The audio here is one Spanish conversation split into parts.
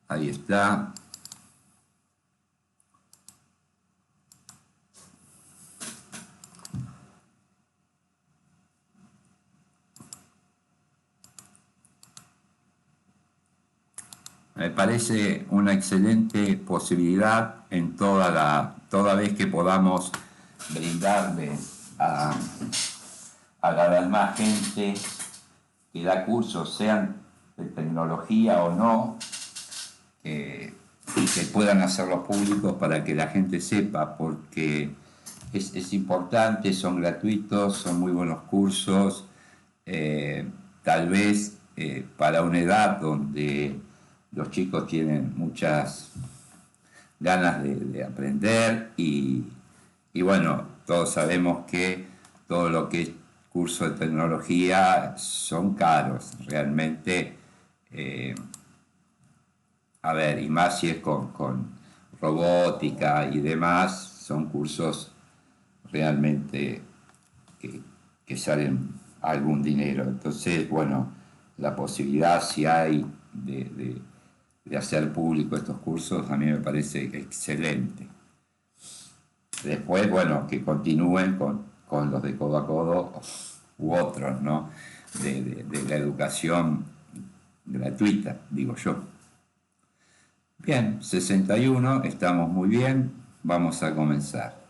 Ahí está. Me parece una excelente posibilidad en toda vez que podamos brindarle a la demás gente que da cursos, sean de tecnología o no, que puedan hacerlos públicos para que la gente sepa, porque es importante, son gratuitos, son muy buenos cursos, tal vez para una edad donde los chicos tienen muchas ganas de aprender y bueno, todos sabemos que todo lo que es curso de tecnología son caros, realmente, a ver, y más si es con robótica y demás, son cursos realmente que, que salen algún dinero. Entonces, bueno, la posibilidad si hay de hacer público estos cursos a mí me parece excelente. Después, bueno, que continúen con los de codo a codo u otros, ¿no? De la educación gratuita, digo yo. Bien, 61, estamos muy bien, vamos a comenzar.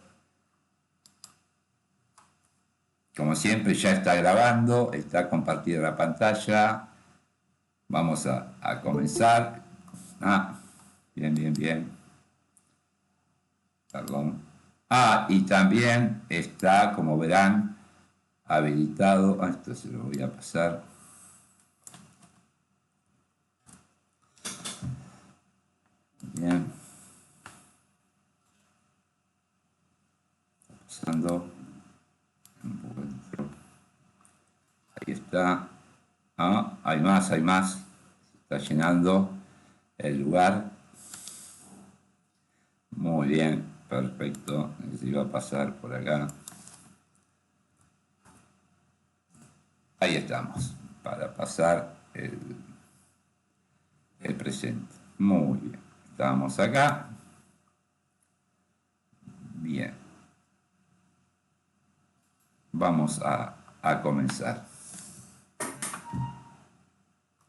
Como siempre ya está grabando, está compartida la pantalla. Vamos a comenzar. Ah, bien, bien, bien. Perdón. Ah, y también está, como verán, habilitado. Ah, esto se lo voy a pasar. Bien. Pasando. Ahí está. Ah, hay más, hay más. Se está llenando el lugar. Muy bien, perfecto. Se iba a pasar por acá. Ahí estamos, para pasar el presente. Muy bien. Estamos acá. Bien. Vamos a comenzar.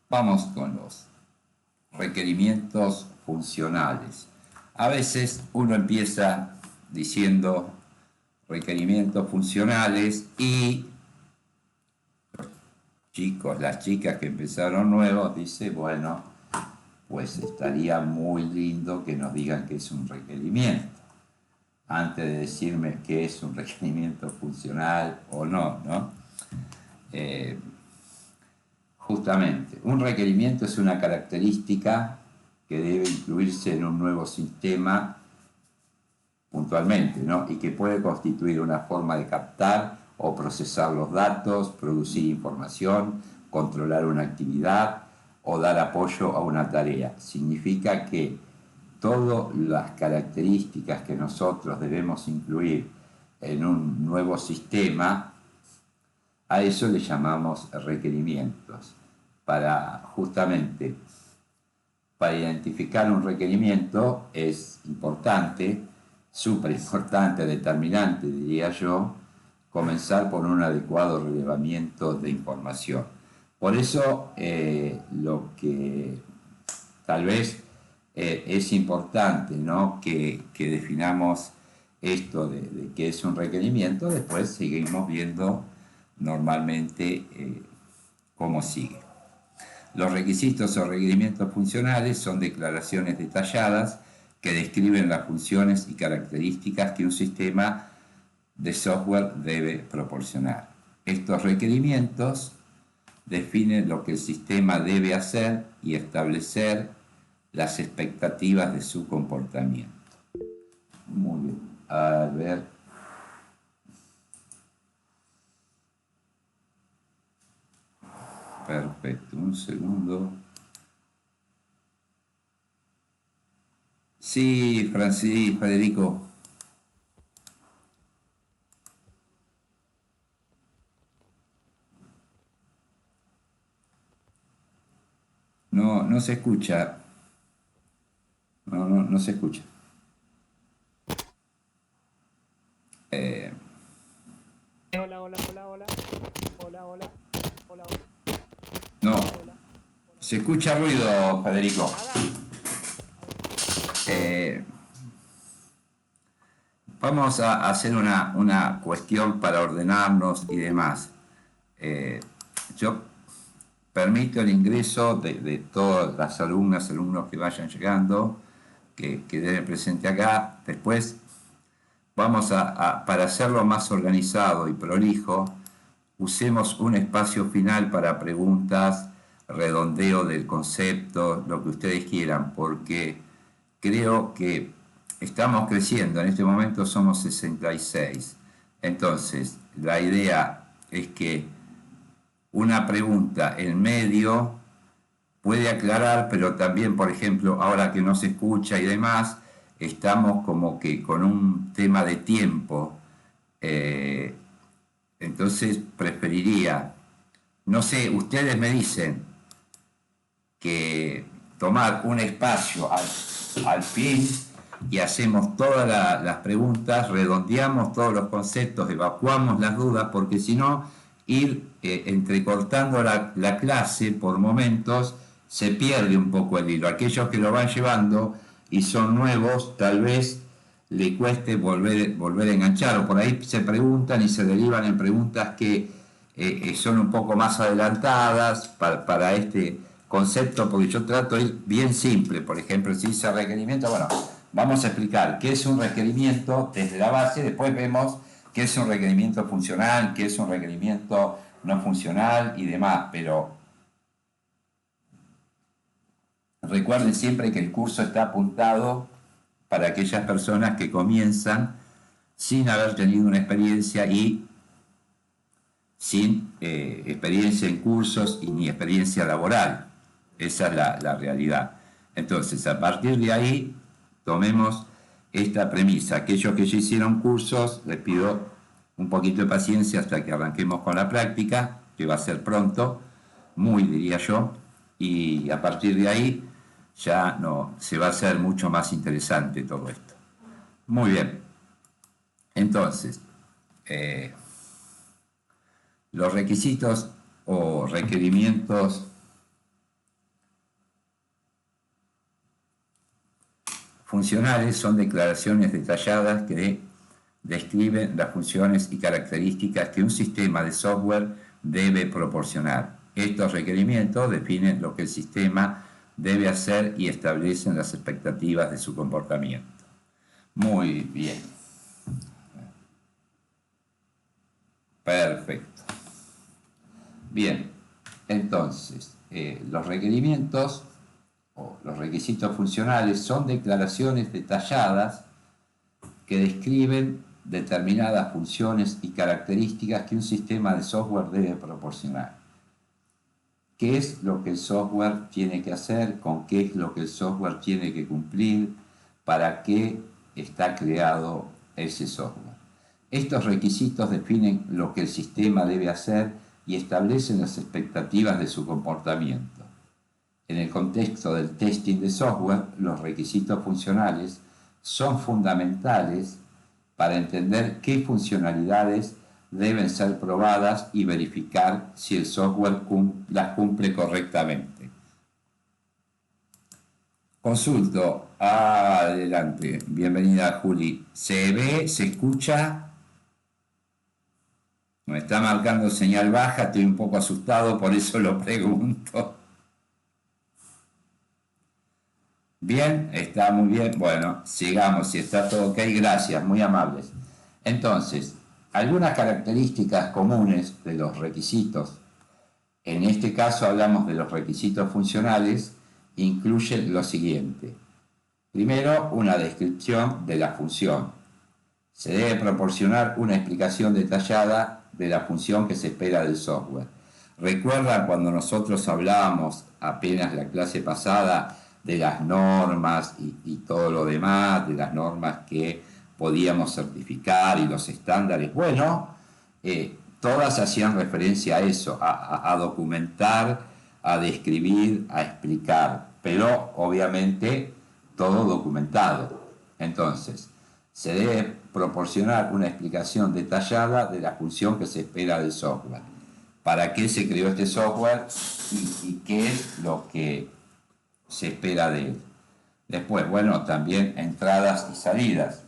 Vamos con los requerimientos funcionales. A veces uno empieza diciendo requerimientos funcionales y los chicos, las chicas que empezaron nuevos, dicen, bueno, pues estaría muy lindo que nos digan que es un requerimiento, antes de decirme que es un requerimiento funcional o no, ¿no? Eh, Justamente, un requerimiento es una característica que debe incluirse en un nuevo sistema puntualmente, ¿no? Y que puede constituir una forma de captar o procesar los datos, producir información, controlar una actividad o dar apoyo a una tarea. Significa que todas las características que nosotros debemos incluir en un nuevo sistema, a eso le llamamos requerimientos. Para justamente, para identificar un requerimiento es importante, súper importante, determinante, diría yo, comenzar por un adecuado relevamiento de información. Por eso, lo que tal vez es importante, ¿no? Que definamos esto de qué es un requerimiento, después seguimos viendo normalmente cómo sigue. Los requisitos o requerimientos funcionales son declaraciones detalladas que describen las funciones y características que un sistema de software debe proporcionar. Estos requerimientos definen lo que el sistema debe hacer y establecer las expectativas de su comportamiento. Muy bien. A ver. Perfecto. Un segundo. Sí, Francis, Federico. No, no se escucha. No se escucha. Eh, Hola, hola, hola, hola. Hola, hola. Hola, hola, no, hola. se escucha ruido, Federico. Nada. A ver, Eh, Vamos a hacer una cuestión para ordenarnos y demás. Eh, yo permito el ingreso de todas las alumnas, alumnos que vayan llegando, que deben presente acá. Después vamos para hacerlo más organizado y prolijo, usemos un espacio final para preguntas, redondeo del concepto, lo que ustedes quieran, porque creo que estamos creciendo, en este momento somos 66. Entonces, la idea es que una pregunta en medio puede aclarar, pero también, por ejemplo, ahora que no se escucha y demás, estamos como que con un tema de tiempo. Eh, entonces preferiría, no sé, ustedes me dicen que tomar un espacio al fin y hacemos todas las preguntas, redondeamos todos los conceptos, evacuamos las dudas, porque si no, ir entrecortando la clase por momentos, se pierde un poco el hilo. Aquellos que lo van llevando y son nuevos, tal vez le cueste volver a enganchar, o por ahí se preguntan y se derivan en preguntas que son un poco más adelantadas para este concepto, porque yo trato de ir bien simple. Por ejemplo, si dice requerimiento, bueno, vamos a explicar qué es un requerimiento desde la base, después vemos qué es un requerimiento funcional, qué es un requerimiento no funcional y demás, pero recuerden siempre que el curso está apuntado para aquellas personas que comienzan sin haber tenido una experiencia y sin experiencia en cursos y ni experiencia laboral. Esa es la realidad. Entonces, a partir de ahí, tomemos esta premisa. Aquellos que ya hicieron cursos, les pido un poquito de paciencia hasta que arranquemos con la práctica, que va a ser pronto, muy diría yo, y a partir de ahí ya no, se va a hacer mucho más interesante todo esto. Muy bien, entonces, eh, los requisitos o requerimientos funcionales son declaraciones detalladas que describen las funciones y características que un sistema de software debe proporcionar. Estos requerimientos definen lo que el sistema debe hacer y establecen las expectativas de su comportamiento. Muy bien. Perfecto. Bien. Entonces, los requerimientos o los requisitos funcionales son declaraciones detalladas que describen determinadas funciones y características que un sistema de software debe proporcionar. ¿Qué es lo que el software tiene que hacer? ¿Con qué es lo que el software tiene que cumplir? ¿Para qué está creado ese software? Estos requisitos definen lo que el sistema debe hacer y establecen las expectativas de su comportamiento. En el contexto del testing de software, los requisitos funcionales son fundamentales para entender qué funcionalidades deben ser probadas y verificar si el software las cumple correctamente. Consulto. Adelante. Bienvenida, Juli. ¿Se ve? ¿Se escucha? Me está marcando señal baja, estoy un poco asustado, por eso lo pregunto. Bien, está muy bien. Bueno, sigamos, si está todo ok, gracias, muy amables. Entonces, algunas características comunes de los requisitos. En este caso hablamos de los requisitos funcionales, incluyen lo siguiente. Primero, una descripción de la función. Se debe proporcionar una explicación detallada de la función que se espera del software. ¿Recuerdan cuando nosotros hablábamos apenas la clase pasada de las normas y todo lo demás, de las normas que podíamos certificar y los estándares? Bueno, todas hacían referencia a eso, a documentar, a describir, a explicar, pero obviamente todo documentado. Entonces, se debe proporcionar una explicación detallada de la función que se espera del software. ¿Para qué se creó este software y qué es lo que se espera de él? Después, bueno, también entradas y salidas.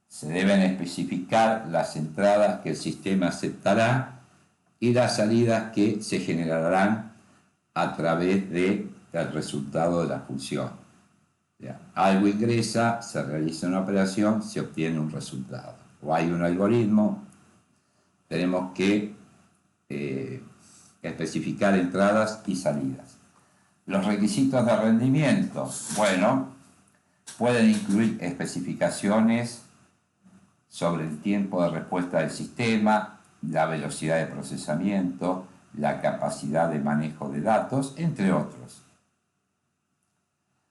Se deben especificar las entradas que el sistema aceptará y las salidas que se generarán a través del resultado de la función. Algo ingresa, se realiza una operación, se obtiene un resultado. O hay un algoritmo, tenemos que especificar entradas y salidas. Los requisitos de rendimiento, bueno, pueden incluir especificaciones sobre el tiempo de respuesta del sistema, la velocidad de procesamiento, la capacidad de manejo de datos, entre otros.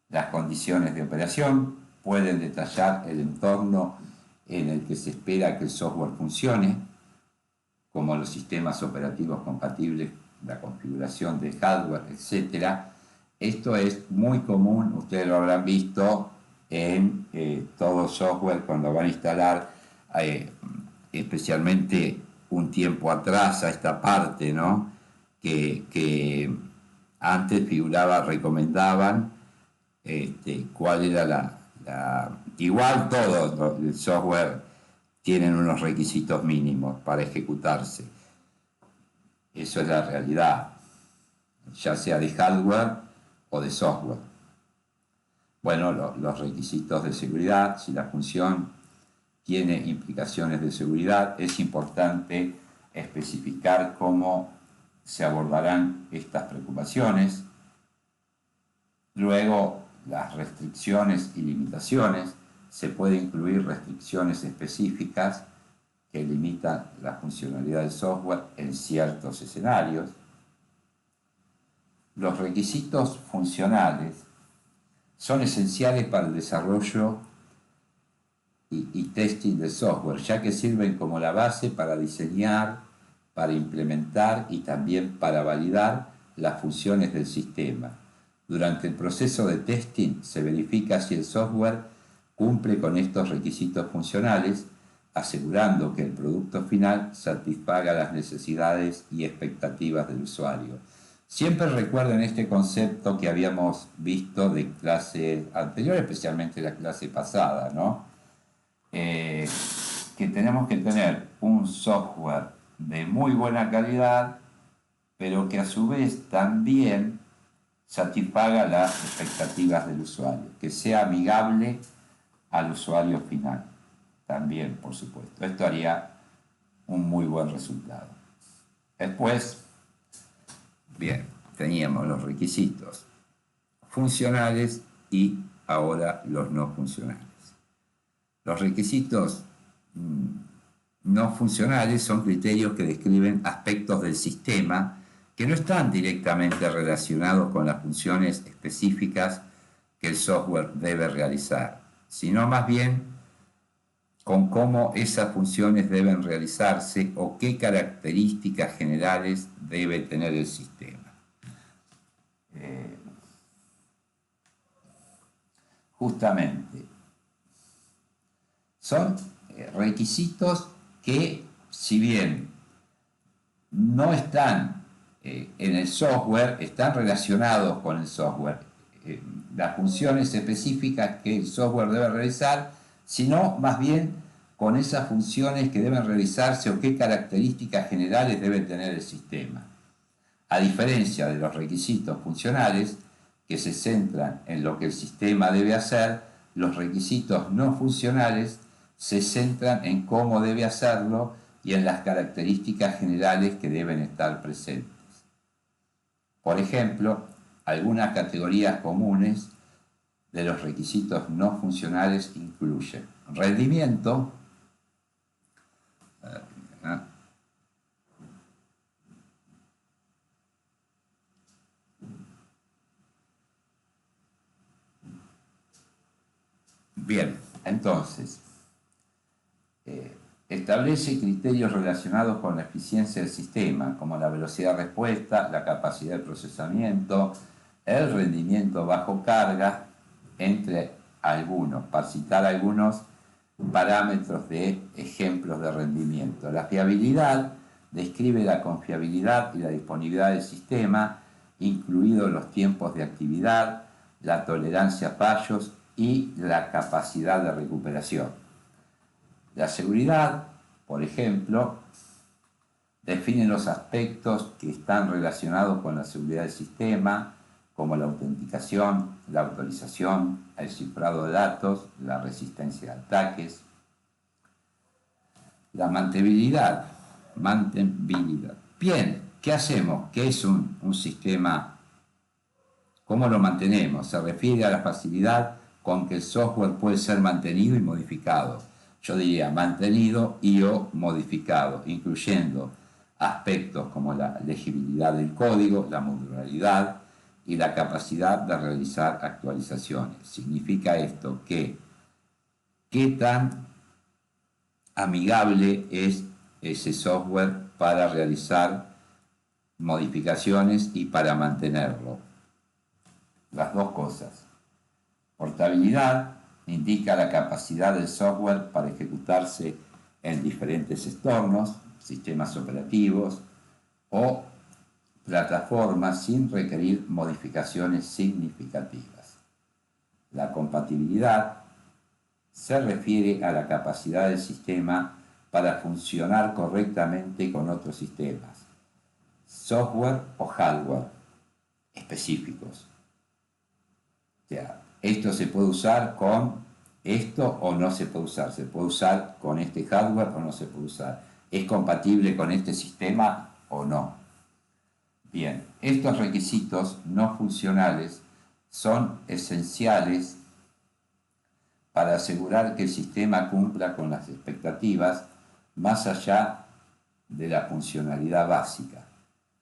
Las condiciones de operación pueden detallar el entorno en el que se espera que el software funcione, como los sistemas operativos compatibles, la configuración de hardware, etc. Esto es muy común, ustedes lo habrán visto en todo software cuando van a instalar, especialmente un tiempo atrás a esta parte, ¿no? que antes figuraba, recomendaban cuál era igual todo el software tienen unos requisitos mínimos para ejecutarse. Eso es la realidad, ya sea de hardware o de software. Bueno, los requisitos de seguridad, si la función tiene implicaciones de seguridad, es importante especificar cómo se abordarán estas preocupaciones. Luego, las restricciones y limitaciones. Se puede incluir restricciones específicas que limitan la funcionalidad del software en ciertos escenarios. Los requisitos funcionales son esenciales para el desarrollo y testing del software, ya que sirven como la base para diseñar, para implementar y también para validar las funciones del sistema. Durante el proceso de testing se verifica si el software cumple con estos requisitos funcionales, asegurando que el producto final satisfaga las necesidades y expectativas del usuario. Siempre recuerden este concepto que habíamos visto de clase anterior, especialmente la clase pasada, ¿no? Que tenemos que tener un software de muy buena calidad, pero que a su vez también satisfaga las expectativas del usuario, que sea amigable al usuario final, también, por supuesto. Esto haría un muy buen resultado. Después, bien, teníamos los requisitos funcionales y ahora los no funcionales. Los requisitos no funcionales son criterios que describen aspectos del sistema que no están directamente relacionados con las funciones específicas que el software debe realizar, sino más bien con cómo esas funciones deben realizarse o qué características generales debe tener el sistema. Justamente, son requisitos que, si bien no están en el software, están relacionados con el software. Las funciones específicas que el software debe realizar, sino más bien con esas funciones que deben realizarse o qué características generales debe tener el sistema. A diferencia de los requisitos funcionales, que se centran en lo que el sistema debe hacer, los requisitos no funcionales se centran en cómo debe hacerlo y en las características generales que deben estar presentes. Por ejemplo, algunas categorías comunes de los requisitos no funcionales incluyen rendimiento, bien, entonces, establece criterios relacionados con la eficiencia del sistema, como la velocidad de respuesta, la capacidad de procesamiento, el rendimiento bajo carga, entre algunos, para citar algunos parámetros de ejemplos de rendimiento. La fiabilidad describe la confiabilidad y la disponibilidad del sistema, incluidos los tiempos de actividad, la tolerancia a fallos y la capacidad de recuperación. La seguridad, por ejemplo, define los aspectos que están relacionados con la seguridad del sistema, como la autenticación, la autorización, el cifrado de datos, la resistencia a ataques. La mantenibilidad. Bien, ¿qué hacemos? ¿Qué es un sistema? ¿Cómo lo mantenemos? Se refiere a la facilidad con que el software puede ser mantenido y modificado. Yo diría mantenido y o modificado, incluyendo aspectos como la legibilidad del código, la modularidad y la capacidad de realizar actualizaciones. Significa esto que qué tan amigable es ese software para realizar modificaciones y para mantenerlo. Las dos cosas. Portabilidad indica la capacidad del software para ejecutarse en diferentes entornos, sistemas operativos o plataformas sin requerir modificaciones significativas. La compatibilidad se refiere a la capacidad del sistema para funcionar correctamente con otros sistemas, software o hardware específicos. O sea, esto se puede usar con esto o no se puede usar. Se puede usar con este hardware o no se puede usar. ¿Es compatible con este sistema o no? Bien, estos requisitos no funcionales son esenciales para asegurar que el sistema cumpla con las expectativas más allá de la funcionalidad básica,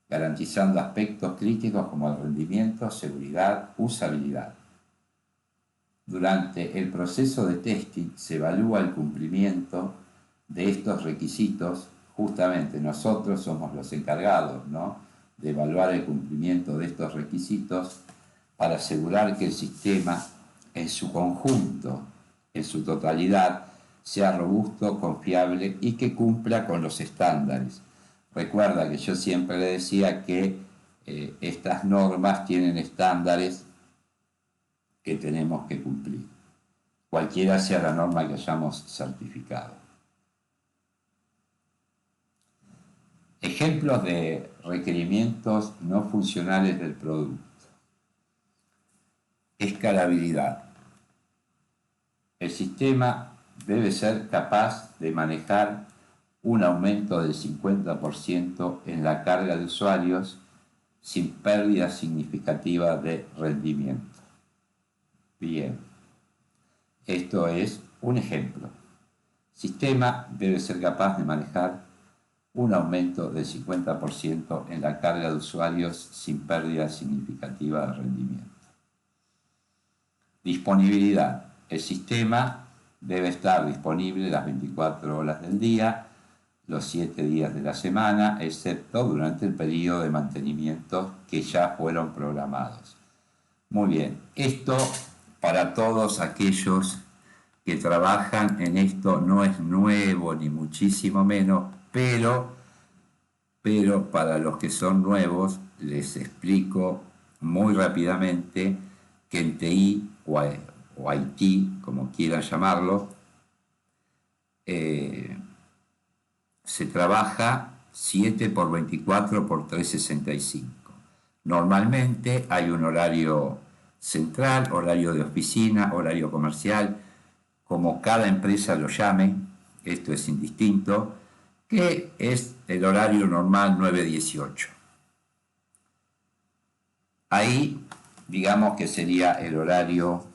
garantizando aspectos críticos como el rendimiento, seguridad, usabilidad. Durante el proceso de testing se evalúa el cumplimiento de estos requisitos. Justamente nosotros somos los encargados, ¿no?, de evaluar el cumplimiento de estos requisitos para asegurar que el sistema en su conjunto, en su totalidad, sea robusto, confiable y que cumpla con los estándares. Recuerda que yo siempre le decía que estas normas tienen estándares que tenemos que cumplir, cualquiera sea la norma que hayamos certificado. Ejemplos de requerimientos no funcionales del producto. Escalabilidad. El sistema debe ser capaz de manejar un aumento del 50% en la carga de usuarios sin pérdida significativa de rendimiento. Bien, esto es un ejemplo. El sistema debe ser capaz de manejar un aumento del 50% en la carga de usuarios sin pérdida significativa de rendimiento. Disponibilidad. El sistema debe estar disponible las 24 horas del día, los 7 días de la semana, excepto durante el periodo de mantenimiento que ya fueron programados. Muy bien, esto para todos aquellos que trabajan en esto no es nuevo ni muchísimo menos, pero para los que son nuevos les explico muy rápidamente que en TI o IT, como quieran llamarlo, se trabaja 7 por 24 por 365. Normalmente hay un horario central, horario de oficina, horario comercial, como cada empresa lo llame, esto es indistinto, que es el horario normal 9-18. Ahí, digamos que sería el horario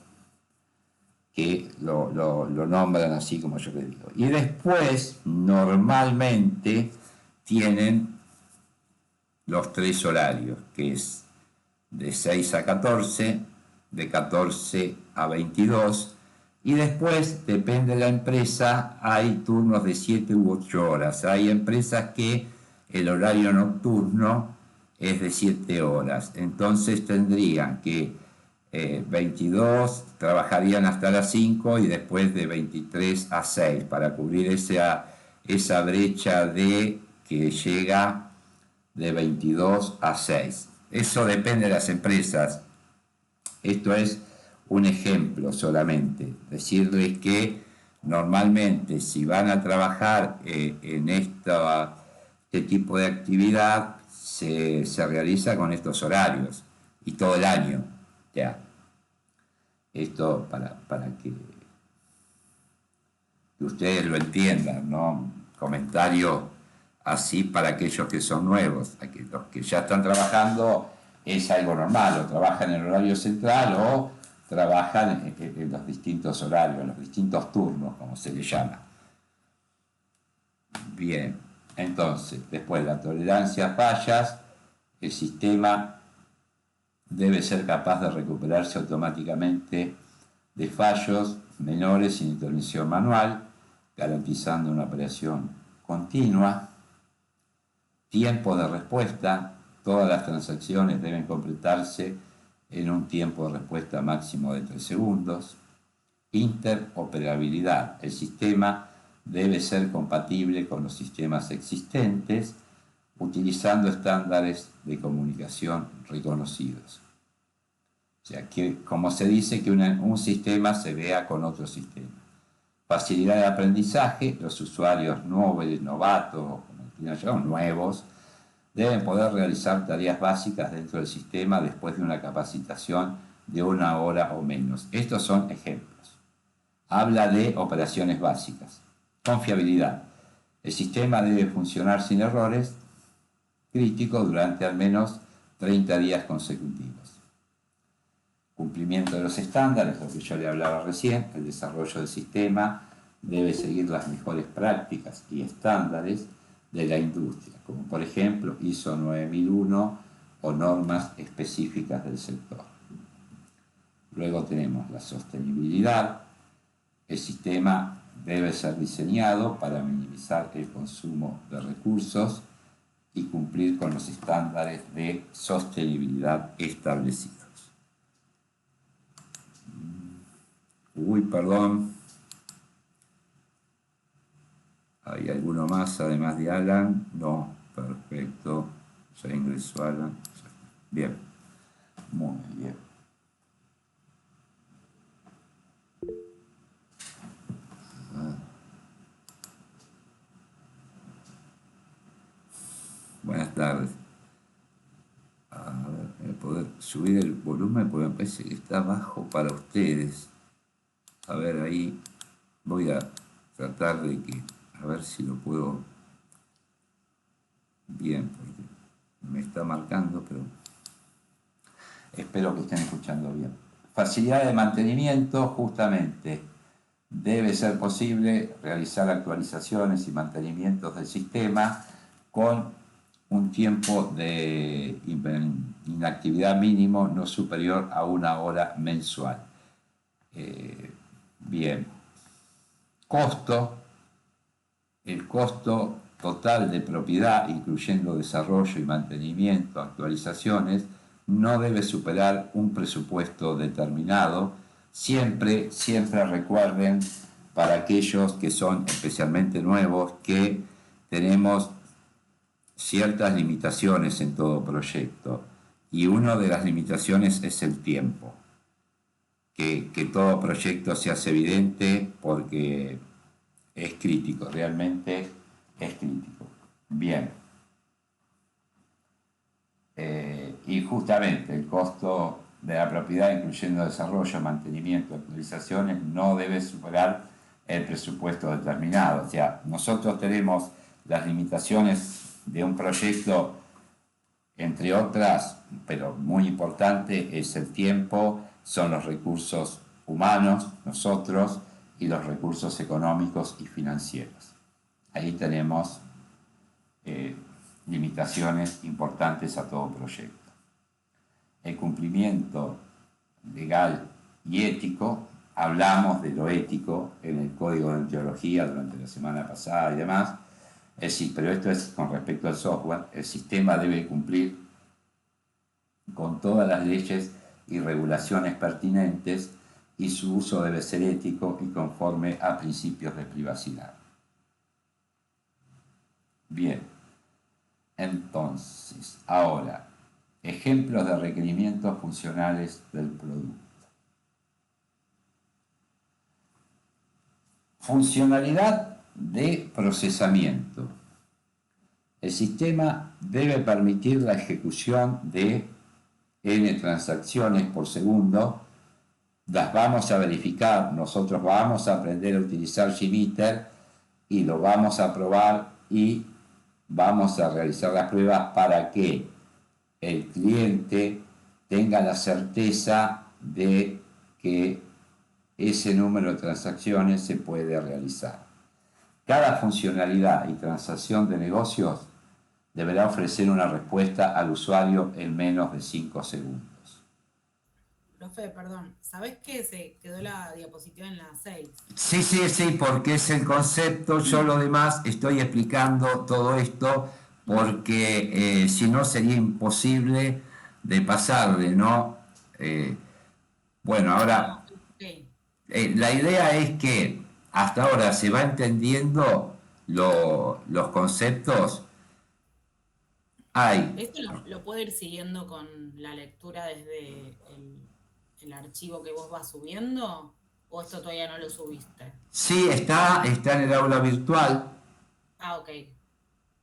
que lo nombran así como yo les digo. Y después, normalmente, tienen los 3 horarios, que es de 6 a 14, de 14 a 22, y después, depende de la empresa, hay turnos de 7 u 8 horas. Hay empresas que el horario nocturno es de 7 horas. Entonces tendrían que 22 trabajarían hasta las 5 y después de 23 a 6 para cubrir esa brecha de que llega de 22 a 6. Eso depende de las empresas. Esto es un ejemplo solamente. Decirles que normalmente si van a trabajar en este tipo de actividad se realiza con estos horarios y todo el año. Ya. Esto para que ustedes lo entiendan, ¿no? Comentario así para aquellos que son nuevos. Los que ya están trabajando es algo normal, o trabajan en el horario central o trabajan en los distintos horarios, en los distintos turnos, como se les llama. Bien, entonces, después de la tolerancia a fallas, el sistema debe ser capaz de recuperarse automáticamente de fallos menores sin intervención manual, garantizando una operación continua. Tiempo de respuesta. Todas las transacciones deben completarse en un tiempo de respuesta máximo de 3 segundos. Interoperabilidad. El sistema debe ser compatible con los sistemas existentes, utilizando estándares de comunicación reconocidos. O sea, que, como se dice, que un sistema se vea con otro sistema. Facilidad de aprendizaje. Los usuarios novatos, nuevos, deben poder realizar tareas básicas dentro del sistema después de una capacitación de 1 hora o menos. Estos son ejemplos. Habla de operaciones básicas. Confiabilidad. El sistema debe funcionar sin errores críticos durante al menos 30 días consecutivos. Cumplimiento de los estándares, lo que yo le hablaba recién. El desarrollo del sistema debe seguir las mejores prácticas y estándares de la industria, como por ejemplo ISO 9001 o normas específicas del sector. Luego tenemos la sostenibilidad. El sistema debe ser diseñado para minimizar el consumo de recursos y cumplir con los estándares de sostenibilidad establecidos. Perdón. ¿Hay alguno más además de Alan? No, perfecto. Ya ingresó Alan. Bien, muy bien. Buenas tardes. A ver, poder subir el volumen porque me parece que está bajo para ustedes. A ver, ahí voy a tratar de que, a ver si lo puedo bien, porque me está marcando, pero espero que estén escuchando bien. Facilidad de mantenimiento, justamente, debe ser posible realizar actualizaciones y mantenimientos del sistema con un tiempo de inactividad mínimo no superior a 1 hora mensual. Bien. Costo. El costo total de propiedad, incluyendo desarrollo y mantenimiento, actualizaciones, no debe superar un presupuesto determinado. Siempre recuerden, para aquellos que son especialmente nuevos, que tenemos ciertas limitaciones en todo proyecto. Y una de las limitaciones es el tiempo. Que todo proyecto se hace evidente porque es crítico, realmente es crítico. Bien. Y justamente el costo de la propiedad, incluyendo desarrollo, mantenimiento, actualizaciones, no debe superar el presupuesto determinado. O sea, nosotros tenemos las limitaciones de un proyecto, entre otras, pero muy importante, es el tiempo, son los recursos humanos, nosotros, y los recursos económicos y financieros. Ahí tenemos limitaciones importantes a todo proyecto. El cumplimiento legal y ético, hablamos de lo ético en el Código de Deontología durante la semana pasada y demás, pero esto es con respecto al software. El sistema debe cumplir con todas las leyes y regulaciones pertinentes, y su uso debe ser ético y conforme a principios de privacidad. Bien, entonces, ahora, ejemplos de requerimientos funcionales del producto. Funcionalidad de procesamiento. El sistema debe permitir la ejecución de n transacciones por segundo. Las vamos a verificar, nosotros vamos a aprender a utilizar JMeter y lo vamos a probar y vamos a realizar las pruebas para que el cliente tenga la certeza de que ese número de transacciones se puede realizar. Cada funcionalidad y transacción de negocios deberá ofrecer una respuesta al usuario en menos de 5 segundos. Profe, perdón, ¿sabés que se quedó la diapositiva en la 6? Sí, porque es el concepto. Yo lo demás estoy explicando todo esto porque si no sería imposible de pasarle, ¿no? Bueno, ahora, Okay. la idea es que hasta ahora se va entendiendo los conceptos. Hay. ¿Esto lo puedo ir siguiendo con la lectura desde el archivo que vos vas subiendo? ¿O esto todavía no lo subiste? Sí, está en el aula virtual. Ah, ok.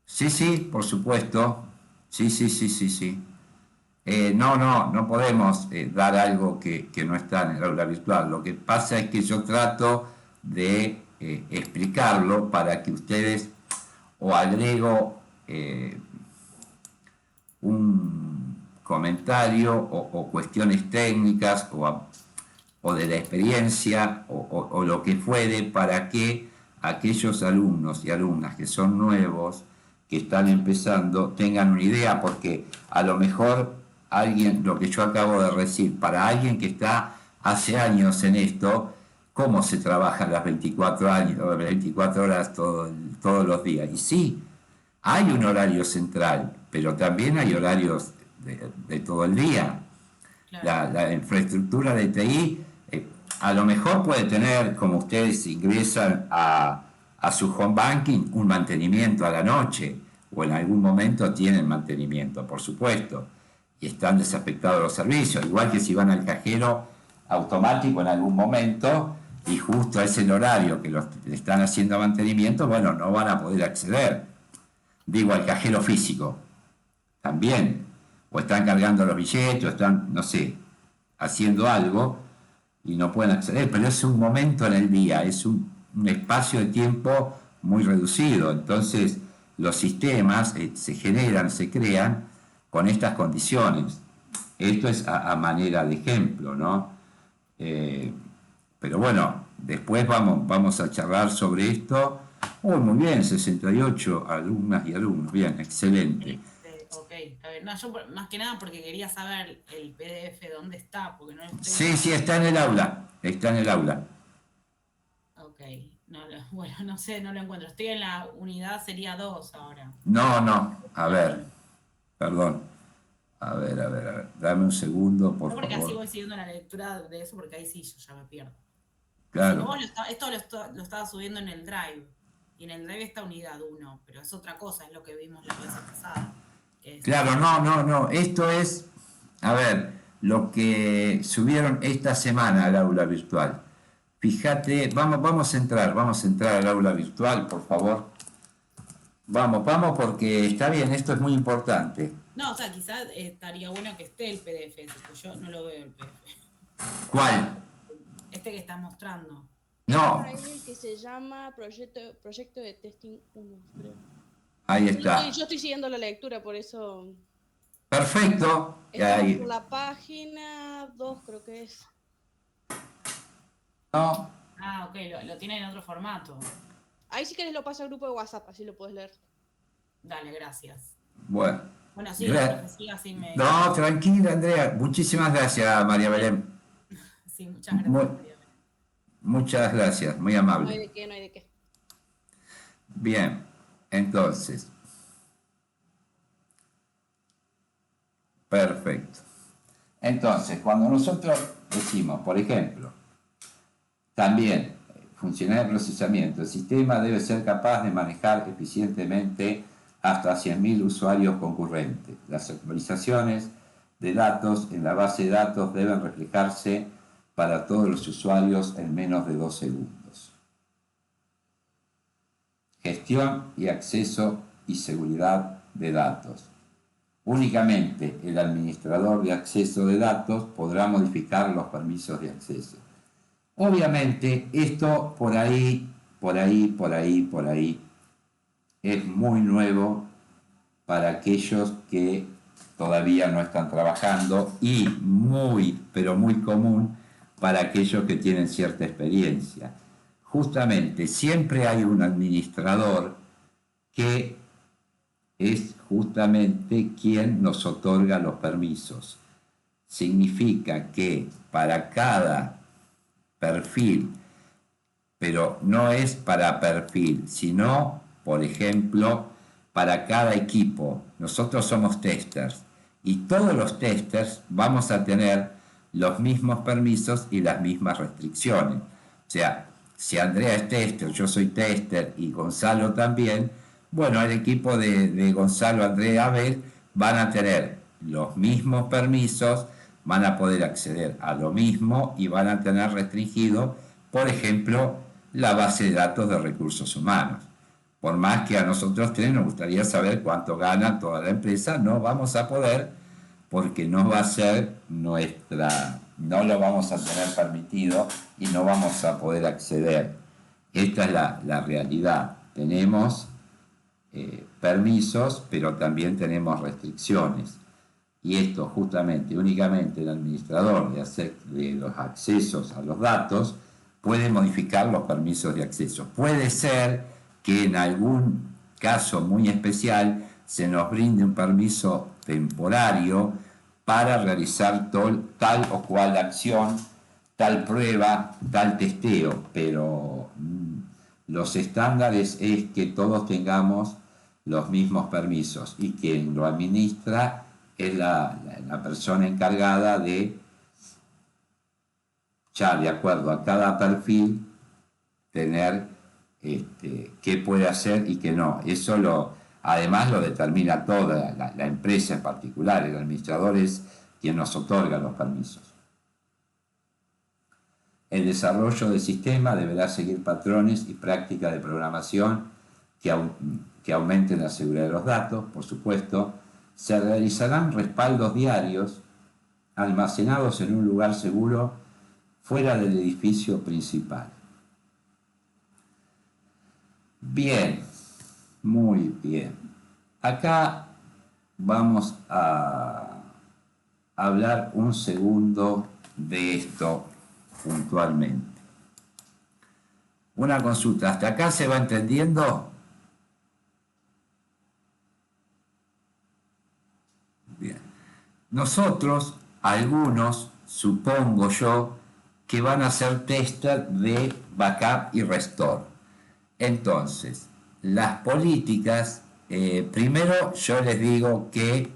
Sí, por supuesto. Sí. No podemos dar algo que no está en el aula virtual. Lo que pasa es que yo trato de explicarlo para que ustedes, o agrego un comentario o cuestiones técnicas o de la experiencia o lo que fuere, para que aquellos alumnos y alumnas que son nuevos, que están empezando, tengan una idea, porque a lo mejor alguien, lo que yo acabo de decir, para alguien que está hace años en esto, ¿cómo se trabaja las 24 horas todos los días? Y sí, hay un horario central, pero también hay horarios de todo el día. Claro. La infraestructura de TI a lo mejor puede tener, como ustedes ingresan a su home banking, un mantenimiento a la noche, o en algún momento tienen mantenimiento, por supuesto, y están desafectados los servicios, igual que si van al cajero automático en algún momento y justo es el horario que le están haciendo mantenimiento, bueno, no van a poder acceder. Digo, al cajero físico también, o están cargando los billetes, o están, no sé, haciendo algo y no pueden acceder, pero es un momento en el día, es un espacio de tiempo muy reducido. Entonces los sistemas se generan, se crean con estas condiciones. Esto es a manera de ejemplo, ¿no? Pero bueno, después vamos a charlar sobre esto. Muy bien, 68 alumnas y alumnos, bien, excelente. Ok, a ver, no, yo más que nada porque quería saber el PDF dónde está, porque no lo estoy Sí, viendo. está en el aula, está en el aula. Ok, no, bueno, no sé, no lo encuentro. Estoy en la unidad, sería 2 ahora. No, a ver, perdón. A ver, dame un segundo, por No, porque así favor. voy siguiendo la lectura de eso, porque ahí sí yo ya me pierdo. Y si no, Claro, esto lo estaba subiendo en el Drive. Y en el Drive está unidad 1, pero es otra cosa, es lo que vimos la clase pasada. Que es claro, no. Esto es, a ver, lo que subieron esta semana al aula virtual. Fíjate, vamos a entrar al aula virtual, por favor. Vamos, porque está bien, esto es muy importante. No, o sea, quizás estaría bueno que esté el PDF, porque yo no lo veo el PDF. ¿Cuál? Este que estás mostrando. No, Hay el que se llama proyecto de testing 1, creo. ahí está. Yo estoy siguiendo la lectura, por eso. Perfecto. Estamos Ahí. por la página 2, creo que es. No, Ah, ok, lo tiene en otro formato. Ahí si querés lo paso al grupo de WhatsApp, así lo puedes leer. Dale, gracias. bueno. Bueno, siga, profe, siga, así me... No, tranquila, Andrea. Muchísimas gracias, María Belén. Sí, muchas gracias, María. Muchas gracias, muy No hay amable. de qué, no hay de qué. Bien, entonces. Perfecto. Entonces, cuando nosotros decimos, por ejemplo, también funcionalidad de procesamiento, el sistema debe ser capaz de manejar eficientemente hasta 100.000 usuarios concurrentes. Las actualizaciones de datos en la base de datos deben reflejarse para todos los usuarios en menos de 2 segundos. Gestión y acceso y seguridad de datos. Únicamente el administrador de acceso de datos podrá modificar los permisos de acceso. Obviamente esto por ahí es muy nuevo para aquellos que todavía no están trabajando y pero muy común para aquellos que tienen cierta experiencia. Justamente siempre hay un administrador que es justamente quien nos otorga los permisos. Significa que para cada perfil, pero no es para perfil, sino, por ejemplo, para cada equipo. Nosotros somos testers y todos los testers vamos a tener los mismos permisos y las mismas restricciones. O sea, si Andrea es tester, yo soy tester y Gonzalo también, bueno, el equipo de Gonzalo, Andrea, Abel van a tener los mismos permisos, van a poder acceder a lo mismo y van a tener restringido, por ejemplo, la base de datos de recursos humanos. Por más que a nosotros tres nos gustaría saber cuánto gana toda la empresa, no vamos a poder porque no va a ser no lo vamos a tener permitido y no vamos a poder acceder. Esta es la realidad. Tenemos permisos, pero también tenemos restricciones. Y esto justamente, únicamente el administrador de los accesos a los datos puede modificar los permisos de acceso. Puede ser que en algún caso muy especial se nos brinde un permiso temporario para realizar tal o cual acción, tal prueba, tal testeo, pero los estándares es que todos tengamos los mismos permisos y quien lo administra es la persona encargada de, ya de acuerdo a cada perfil, tener qué puede hacer y qué no. Eso además lo determina toda la empresa en particular. El administrador es quien nos otorga los permisos. El desarrollo del sistema deberá seguir patrones y prácticas de programación que aumenten la seguridad de los datos, por supuesto. Se realizarán respaldos diarios almacenados en un lugar seguro fuera del edificio principal. Bien, muy bien. Acá vamos a hablar un segundo de esto puntualmente. Una consulta, ¿hasta acá se va entendiendo? Bien. Nosotros, algunos, supongo yo, que van a ser tester de backup y restore. Entonces, las políticas, primero yo les digo que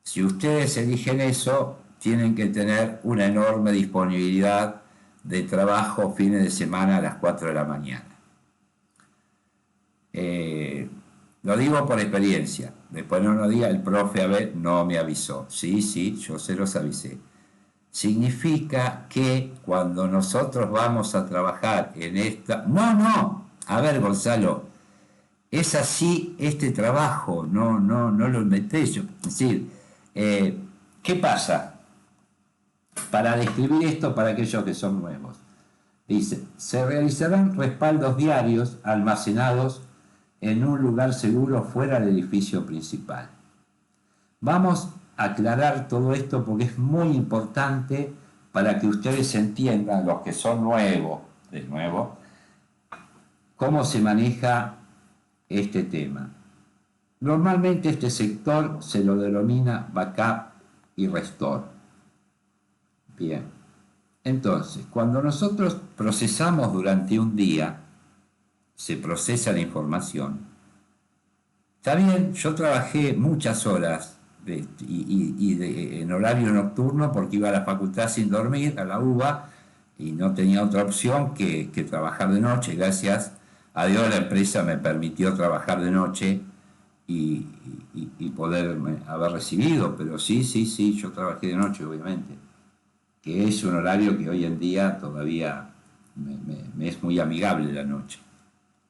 si ustedes eligen eso, tienen que tener una enorme disponibilidad de trabajo fines de semana a las 4 de la mañana. Lo digo por experiencia. Después no nos diga el profe, a ver, no me avisó. Sí, yo se los avisé. Significa que cuando nosotros vamos a trabajar en esta... No, a ver, Gonzalo, es así este trabajo, no lo inventé yo. Es decir, ¿qué pasa? Para describir esto para aquellos que son nuevos. Dice, se realizarán respaldos diarios almacenados en un lugar seguro fuera del edificio principal. Vamos a aclarar todo esto porque es muy importante para que ustedes entiendan, los que son nuevos, de nuevo, cómo se maneja este tema. Normalmente este sector se lo denomina backup y restore. Bien, entonces, cuando nosotros procesamos durante un día, se procesa la información. Está bien, yo trabajé muchas horas en horario nocturno porque iba a la facultad sin dormir, a la UBA, y no tenía otra opción que trabajar de noche. Gracias a Dios la empresa me permitió trabajar de noche y poder haber recibido, pero sí, yo trabajé de noche, obviamente, que es un horario que hoy en día todavía me es muy amigable la noche.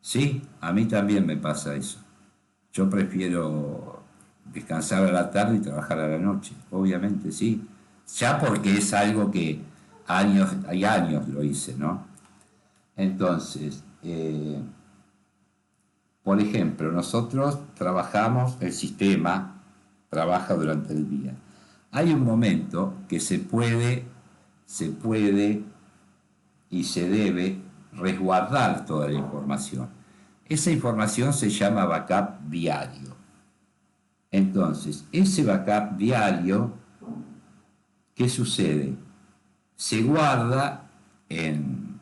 Sí, a mí también me pasa eso. Yo prefiero descansar a la tarde y trabajar a la noche, obviamente, sí. Ya porque es algo que hay años lo hice, ¿no? Entonces, por ejemplo, nosotros trabajamos, el sistema trabaja durante el día. Hay un momento que se puede y se debe resguardar toda la información. Esa información se llama backup diario. Entonces, ese backup diario, ¿qué sucede? Se guarda en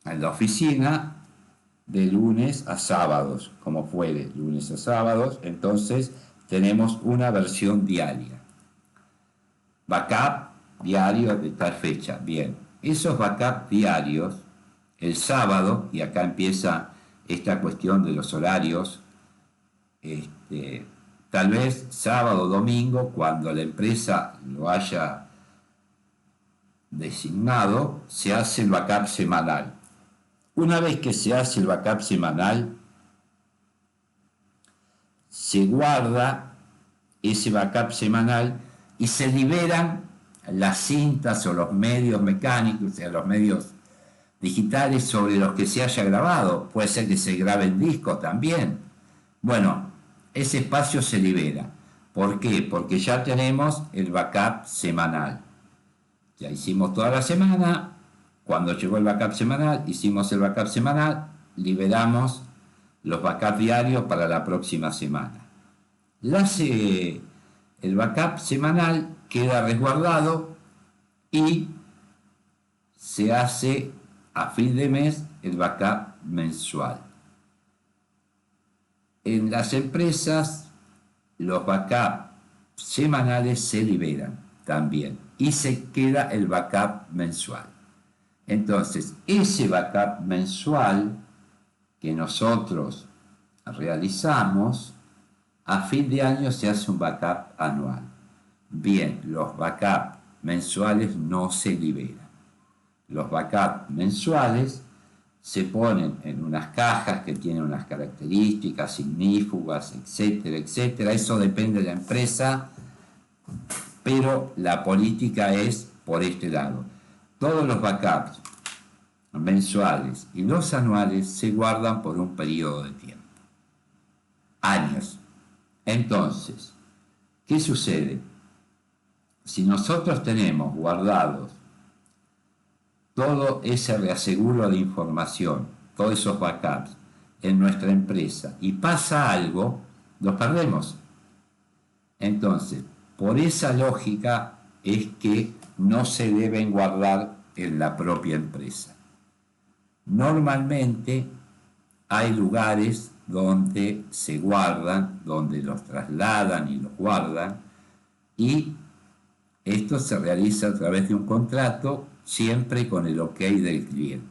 la oficina de lunes a sábados, como fuere, lunes a sábados. Entonces, tenemos una versión diaria. Backup diario de tal fecha. Bien, esos backup diarios, el sábado, y acá empieza esta cuestión de los horarios, tal vez sábado o domingo, cuando la empresa lo haya designado, se hace el backup semanal. Una vez que se hace el backup semanal, se guarda ese backup semanal y se liberan las cintas o los medios mecánicos, o sea, los medios digitales sobre los que se haya grabado. Puede ser que se grabe en disco también. Bueno, ese espacio se libera. ¿Por qué? Porque ya tenemos el backup semanal. Ya hicimos toda la semana. Cuando llegó el backup semanal, hicimos el backup semanal, liberamos los backups diarios para la próxima semana. El backup semanal queda resguardado y se hace a fin de mes el backup mensual. En las empresas, los backups semanales se liberan también y se queda el backup mensual. Entonces, ese backup mensual que nosotros realizamos, a fin de año se hace un backup anual. Bien, los backups mensuales no se liberan. Los backups mensuales se ponen en unas cajas que tienen unas características ignífugas, etcétera, etcétera. Eso depende de la empresa, pero la política es por este lado. Todos los backups mensuales y los anuales se guardan por un periodo de tiempo. Años. Entonces, ¿qué sucede? Si nosotros tenemos guardados todo ese reaseguro de información, todos esos backups en nuestra empresa y pasa algo, los perdemos. Entonces, por esa lógica es que no se deben guardar en la propia empresa. Normalmente hay lugares donde se guardan, donde los trasladan y los guardan, y esto se realiza a través de un contrato, siempre con el ok del cliente.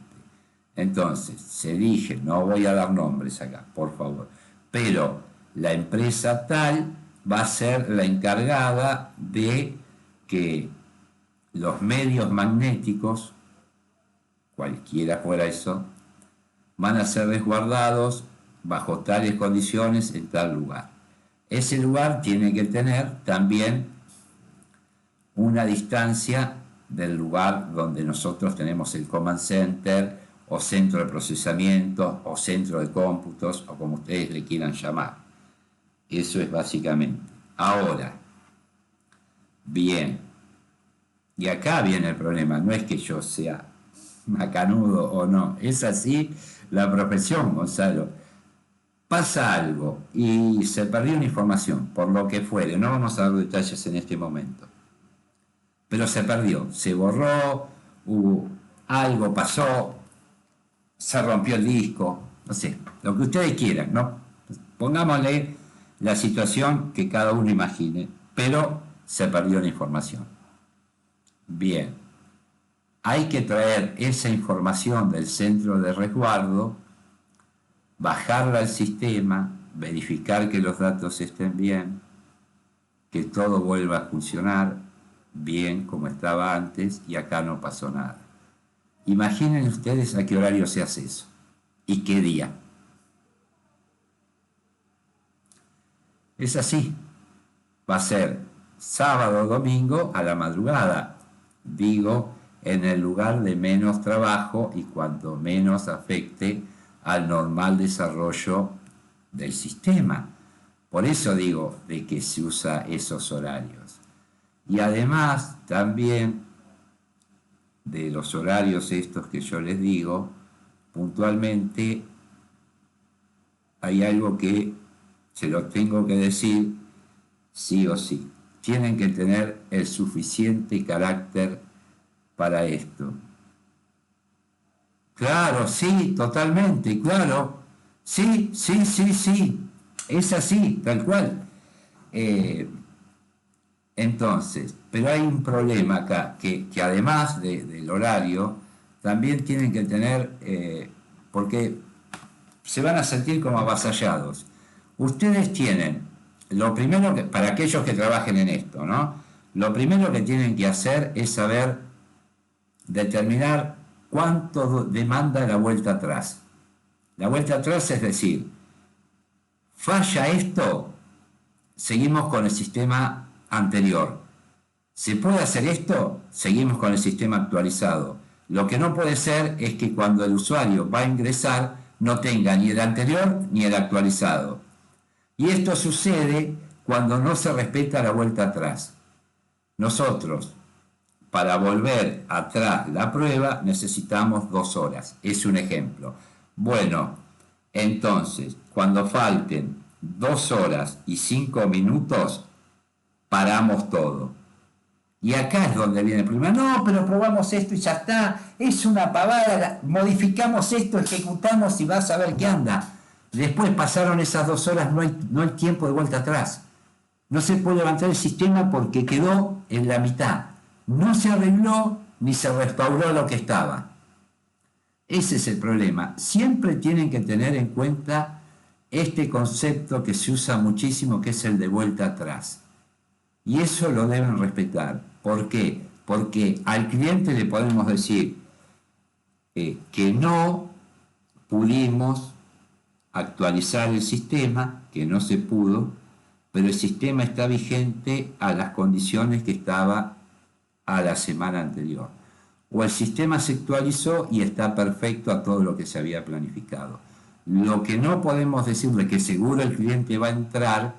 Entonces, se elige, no voy a dar nombres acá, por favor, pero la empresa tal va a ser la encargada de que los medios magnéticos, cualquiera fuera eso, van a ser resguardados bajo tales condiciones en tal lugar. Ese lugar tiene que tener también una distancia del lugar donde nosotros tenemos el command center o centro de procesamiento o centro de cómputos o como ustedes le quieran llamar. Eso es básicamente. Ahora, bien, y acá viene el problema, no es que yo sea macanudo o no, es así la profesión, Gonzalo. Pasa algo y se perdió una información, por lo que fuere, no vamos a dar detalles en este momento, pero se perdió, se borró, algo pasó, se rompió el disco, no sé, lo que ustedes quieran, ¿no? Pongámosle la situación que cada uno imagine, pero se perdió la información. Bien, hay que traer esa información del centro de resguardo, bajarla al sistema, verificar que los datos estén bien, que todo vuelva a funcionar bien como estaba antes y acá no pasó nada. Imaginen ustedes a qué horario se hace eso y qué día. Es así, va a ser sábado o domingo a la madrugada, digo, en el lugar de menos trabajo y cuanto menos afecte al normal desarrollo del sistema. Por eso digo de que se usa esos horarios. Y además también de los horarios estos que yo les digo, puntualmente hay algo que se lo tengo que decir sí o sí. Tienen que tener el suficiente carácter para esto. Claro, sí, totalmente, claro. Sí, sí, sí, sí. Es así, tal cual. Entonces, pero hay un problema acá, que además del horario, también tienen que tener, porque se van a sentir como avasallados. Ustedes tienen, lo primero que, para aquellos que trabajen en esto, ¿no? Lo primero que tienen que hacer es saber determinar cuánto demanda la vuelta atrás. La vuelta atrás es decir, falla esto, seguimos con el sistema anterior. ¿Se puede hacer esto? Seguimos con el sistema actualizado. Lo que no puede ser es que cuando el usuario va a ingresar no tenga ni el anterior ni el actualizado. Y esto sucede cuando no se respeta la vuelta atrás. Nosotros, para volver atrás la prueba, necesitamos 2 horas. Es un ejemplo. Bueno, entonces, cuando falten 2 horas y 5 minutos, paramos todo. Y acá es donde viene el problema. No, pero probamos esto y ya está. Es una pavada. Modificamos esto, ejecutamos y vas a ver qué anda. Después pasaron esas 2 horas, no hay tiempo de vuelta atrás. No se puede levantar el sistema porque quedó en la mitad. No se arregló ni se restauró lo que estaba. Ese es el problema. Siempre tienen que tener en cuenta este concepto que se usa muchísimo, que es el de vuelta atrás. Y eso lo deben respetar. ¿Por qué? Porque al cliente le podemos decir que no pudimos actualizar el sistema, que no se pudo, pero el sistema está vigente a las condiciones que estaba a la semana anterior. O el sistema se actualizó y está perfecto a todo lo que se había planificado. Lo que no podemos decirle que seguro el cliente va a entrar,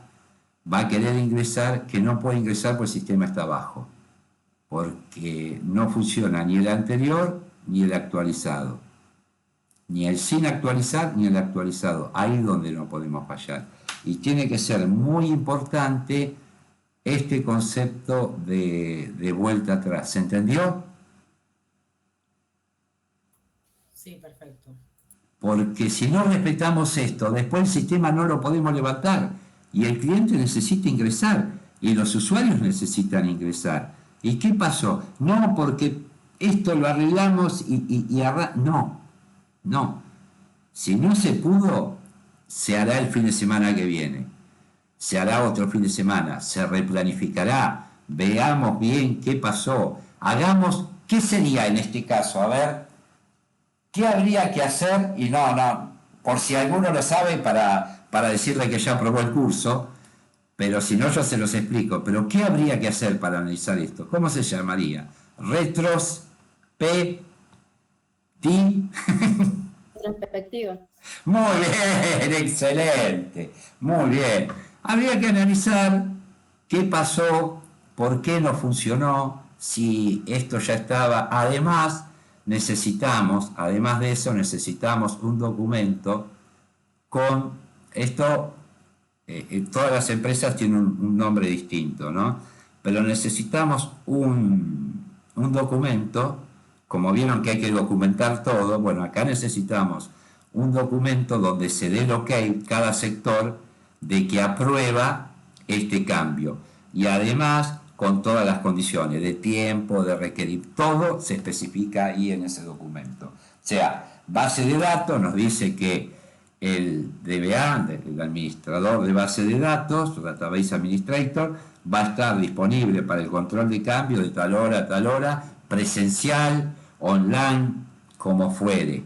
va a querer ingresar, que no puede ingresar porque el sistema está bajo, porque no funciona ni el anterior ni el actualizado, ni el sin actualizar ni el actualizado. Ahí es donde no podemos fallar. Y tiene que ser muy importante este concepto de vuelta atrás. ¿Se entendió? Sí, perfecto. Porque si no respetamos esto, después el sistema no lo podemos levantar y el cliente necesita ingresar y los usuarios necesitan ingresar. ¿Y qué pasó? No, porque esto lo arreglamos no. Si no se pudo, se hará el fin de semana que viene. Se hará otro fin de semana, se replanificará, veamos bien qué pasó, hagamos, ¿qué sería en este caso? A ver, ¿qué habría que hacer? Y no, por si alguno lo sabe para decirle que ya aprobó el curso, pero si no yo se los explico, pero ¿qué habría que hacer para analizar esto? ¿Cómo se llamaría? Retrospectiva. Muy bien, excelente, muy bien. Habría que analizar qué pasó, por qué no funcionó, si esto ya estaba. Además de eso, necesitamos un documento con esto. Todas las empresas tienen un nombre distinto, ¿no? Pero necesitamos un documento, como vieron que hay que documentar todo, bueno, acá necesitamos un documento donde se dé el ok cada sector de que aprueba este cambio. y además con todas las condiciones de tiempo, de requerir, todo se especifica ahí en ese documento. O sea, base de datos nos dice que el DBA, el administrador de base de datos, Database Administrator, va a estar disponible para el control de cambio de tal hora a tal hora, presencial, online, como fuere.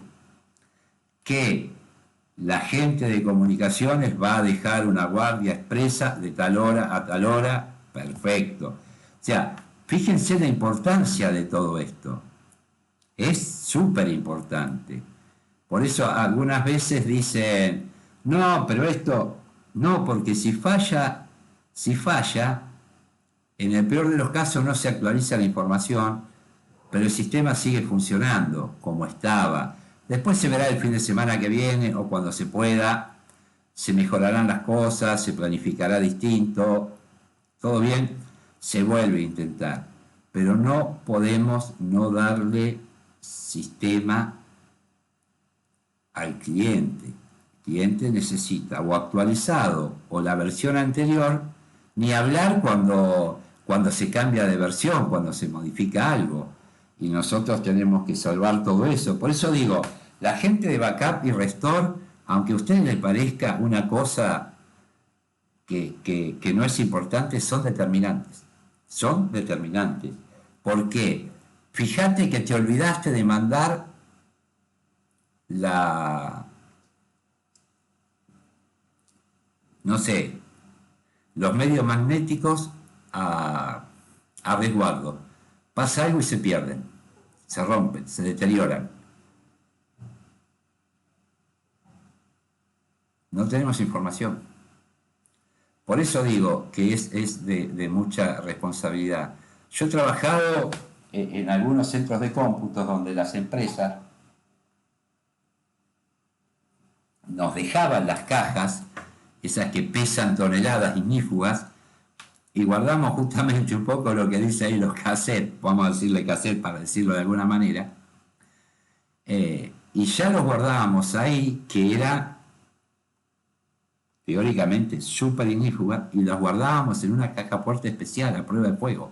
Que la gente de comunicaciones va a dejar una guardia expresa de tal hora a tal hora, perfecto. O sea, fíjense la importancia de todo esto. Es súper importante. Por eso algunas veces dicen, no, pero esto, no, porque si falla, en el peor de los casos no se actualiza la información, pero el sistema sigue funcionando como estaba. Después se verá el fin de semana que viene o cuando se pueda, se mejorarán las cosas, se planificará distinto, todo bien, se vuelve a intentar. Pero no podemos no darle sistema al cliente. El cliente necesita o actualizado o la versión anterior, ni hablar cuando se cambia de versión, cuando se modifica algo. Y nosotros tenemos que salvar todo eso. Por eso digo, la gente de backup y restore, aunque a ustedes les parezca una cosa que no es importante, son determinantes. Son determinantes. ¿Por qué? Fíjate que te olvidaste de mandar los medios magnéticos a resguardo. Pasa algo y se pierden, se rompen, se deterioran. No tenemos información. Por eso digo que es de mucha responsabilidad. Yo he trabajado en algunos centros de cómputos donde las empresas nos dejaban las cajas, esas que pesan toneladas ignífugas, y guardamos justamente un poco lo que dice ahí los cassettes, vamos a decirle cassette para decirlo de alguna manera, y ya los guardábamos ahí, que era teóricamente súper ignífuga, y los guardábamos en una caja fuerte especial a prueba de fuego,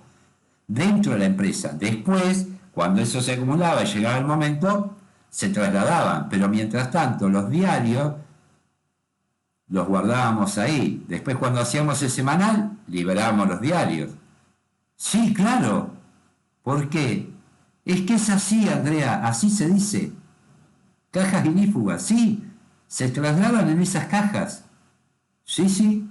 dentro de la empresa. Después, cuando eso se acumulaba y llegaba el momento, se trasladaban, pero mientras tanto los diarios los guardábamos ahí. Después, cuando hacíamos el semanal, liberábamos los diarios. Sí, claro. ¿Por qué? Es que es así, Andrea, así se dice. Cajas ignífugas, sí. Se trasladan en esas cajas. Sí, sí.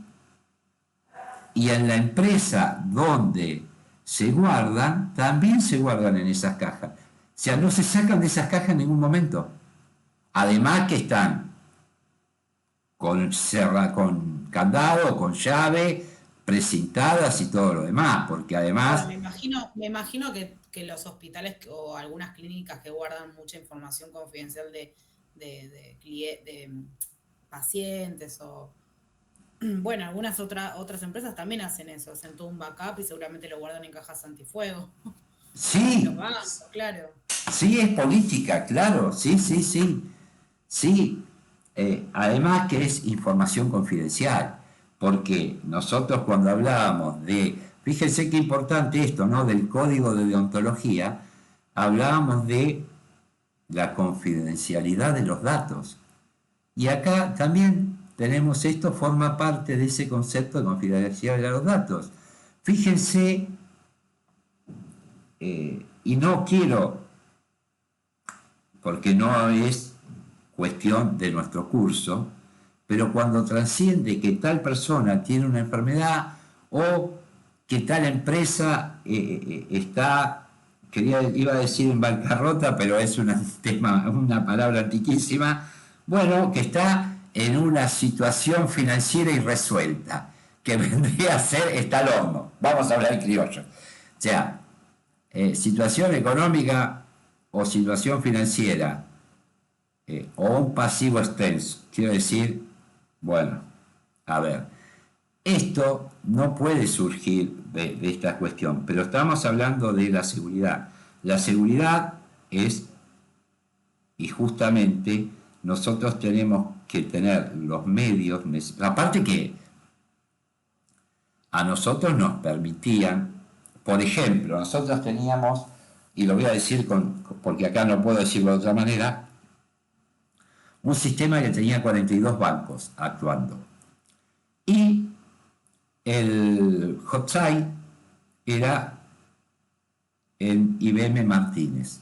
Y en la empresa donde se guardan, también se guardan en esas cajas. O sea, no se sacan de esas cajas en ningún momento. Además que están con candado, con llave, precintadas y todo lo demás, porque además... Me imagino que los hospitales o algunas clínicas que guardan mucha información confidencial de pacientes o... Bueno, algunas otras empresas también hacen eso, hacen todo un backup y seguramente lo guardan en cajas antifuego. Sí, Los bancos, claro. Sí, es política, claro, sí. Sí, además que es información confidencial, porque nosotros cuando hablábamos fíjense qué importante esto, ¿no? Del código de deontología, hablábamos de la confidencialidad de los datos. Y acá también tenemos esto, forma parte de ese concepto de confidencialidad de los datos. Fíjense, y no quiero, porque no es cuestión de nuestro curso, pero cuando trasciende que tal persona tiene una enfermedad o que tal empresa está, iba a decir en bancarrota, pero es una palabra antiquísima, bueno, que está en una situación financiera irresuelta, que vendría a ser está al horno, vamos a hablar en criollo. O sea, situación económica o situación financiera o un pasivo extenso. Quiero decir, bueno, a ver, esto no puede surgir de esta cuestión, pero estamos hablando de la seguridad. La seguridad es, y justamente nosotros tenemos que tener los medios, aparte que a nosotros nos permitían, por ejemplo, nosotros teníamos, y lo voy a decir porque acá no puedo decirlo de otra manera, un sistema que tenía 42 bancos actuando. Y el hot site era en IBM Martínez.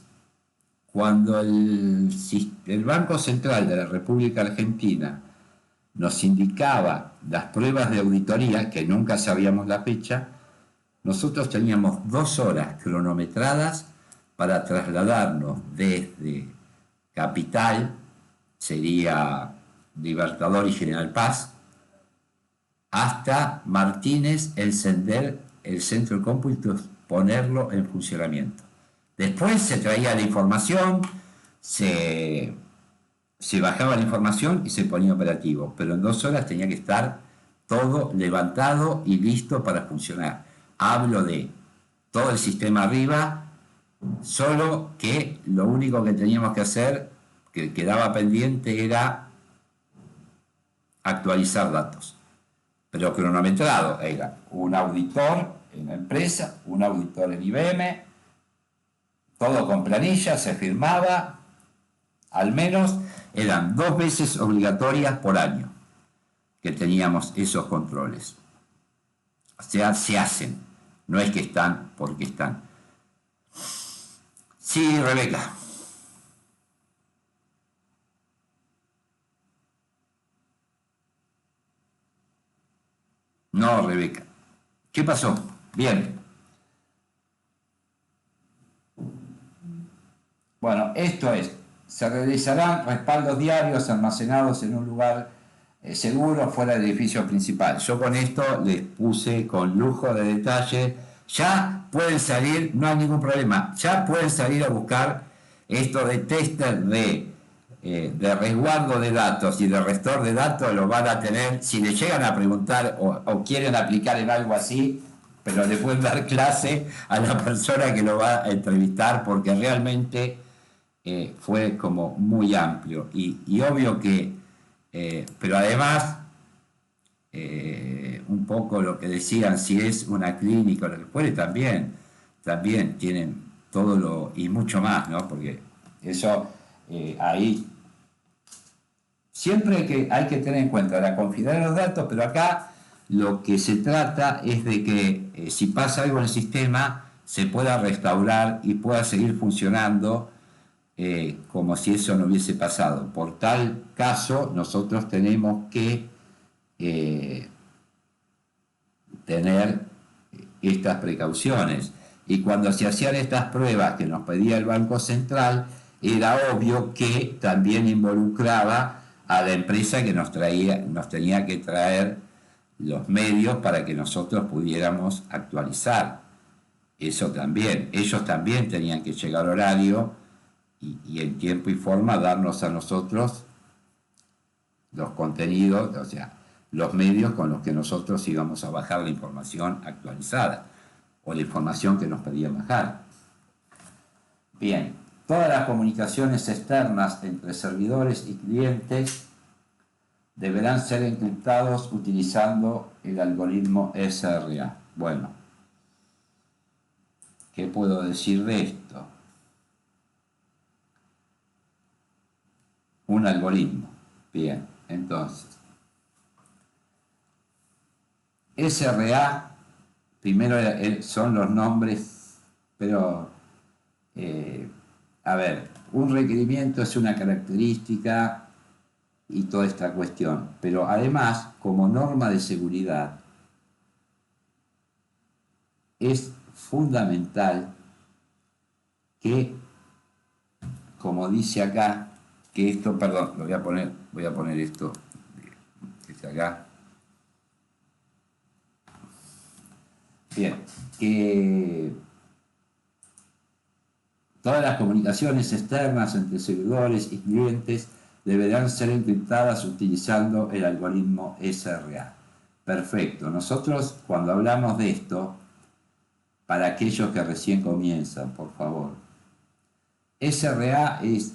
Cuando el Banco Central de la República Argentina nos indicaba las pruebas de auditoría, que nunca sabíamos la fecha, nosotros teníamos 2 horas cronometradas para trasladarnos desde Capital, sería Libertador y General Paz, hasta Martínez, encender el centro de cómputos, ponerlo en funcionamiento. Después se traía la información, se bajaba la información y se ponía operativo, pero en 2 horas tenía que estar todo levantado y listo para funcionar. Hablo de todo el sistema arriba, solo que lo único que teníamos que hacer, que quedaba pendiente, era actualizar datos. Pero cronometrado, era un auditor en la empresa, un auditor en IBM, todo con planilla, se firmaba, al menos eran 2 veces obligatorias por año que teníamos esos controles. O sea, se hacen, no es que están porque están. Sí, Rebeca. No, Rebeca. ¿Qué pasó? Bien. Bueno, esto es, se realizarán respaldos diarios almacenados en un lugar seguro fuera del edificio principal. Yo con esto les puse con lujo de detalle. Ya pueden salir, no hay ningún problema, ya pueden salir a buscar esto de tester de resguardo de datos y de restore de datos. Lo van a tener, si le llegan a preguntar o quieren aplicar en algo así, pero le pueden dar clase a la persona que lo va a entrevistar, porque realmente fue como muy amplio y obvio que, pero además un poco lo que decían, si es una clínica o lo que fuere, también tienen todo lo y mucho más, ¿no? Porque eso ahí siempre hay que tener en cuenta la confidencialidad de los datos, pero acá lo que se trata es de que si pasa algo en el sistema se pueda restaurar y pueda seguir funcionando como si eso no hubiese pasado. Por tal caso, nosotros tenemos que tener estas precauciones. Y cuando se hacían estas pruebas que nos pedía el Banco Central, era obvio que también involucraba a la empresa que nos tenía que traer los medios para que nosotros pudiéramos actualizar. Eso también, ellos también tenían que llegar a horario y en tiempo y forma darnos a nosotros los contenidos, o sea, los medios con los que nosotros íbamos a bajar la información actualizada o la información que nos pedían bajar. Bien, todas las comunicaciones externas entre servidores y clientes deberán ser encriptados utilizando el algoritmo SRA. Bueno, ¿qué puedo decir de esto? Un algoritmo. Bien, entonces, SRA, primero son los nombres, pero, a ver, un requerimiento es una característica y toda esta cuestión, pero además, como norma de seguridad, es fundamental que, como dice acá, que esto, perdón, lo voy a poner esto que está acá. Bien, que todas las comunicaciones externas entre servidores y clientes deberán ser encriptadas utilizando el algoritmo SRA. Perfecto. Nosotros, cuando hablamos de esto, para aquellos que recién comienzan, por favor, SRA es,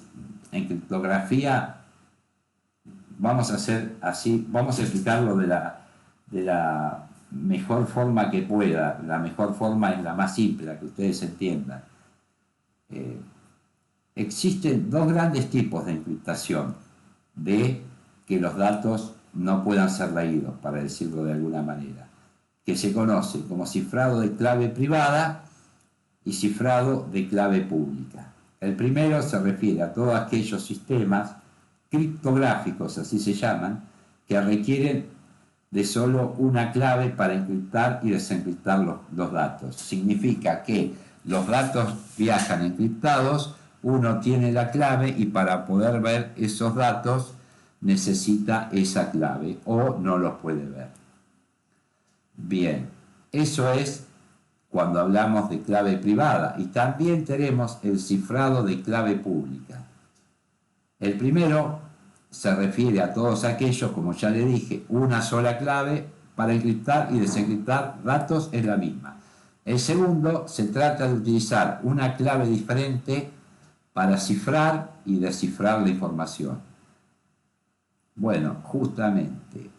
en criptografía, vamos a hacer así, vamos a explicarlo de la mejor forma que pueda. La mejor forma es la más simple, la que ustedes entiendan. Existen dos grandes tipos de encriptación de que los datos no puedan ser leídos, para decirlo de alguna manera, que se conoce como cifrado de clave privada y cifrado de clave pública. El primero se refiere a todos aquellos sistemas criptográficos, así se llaman, que requieren de solo una clave para encriptar y desencriptar los datos. Significa que los datos viajan encriptados, uno tiene la clave y para poder ver esos datos necesita esa clave o no los puede ver. Bien, eso es cuando hablamos de clave privada, y también tenemos el cifrado de clave pública. El primero se refiere a todos aquellos, como ya le dije, una sola clave para encriptar y desencriptar datos es la misma. El segundo se trata de utilizar una clave diferente para cifrar y descifrar la información. Bueno, justamente,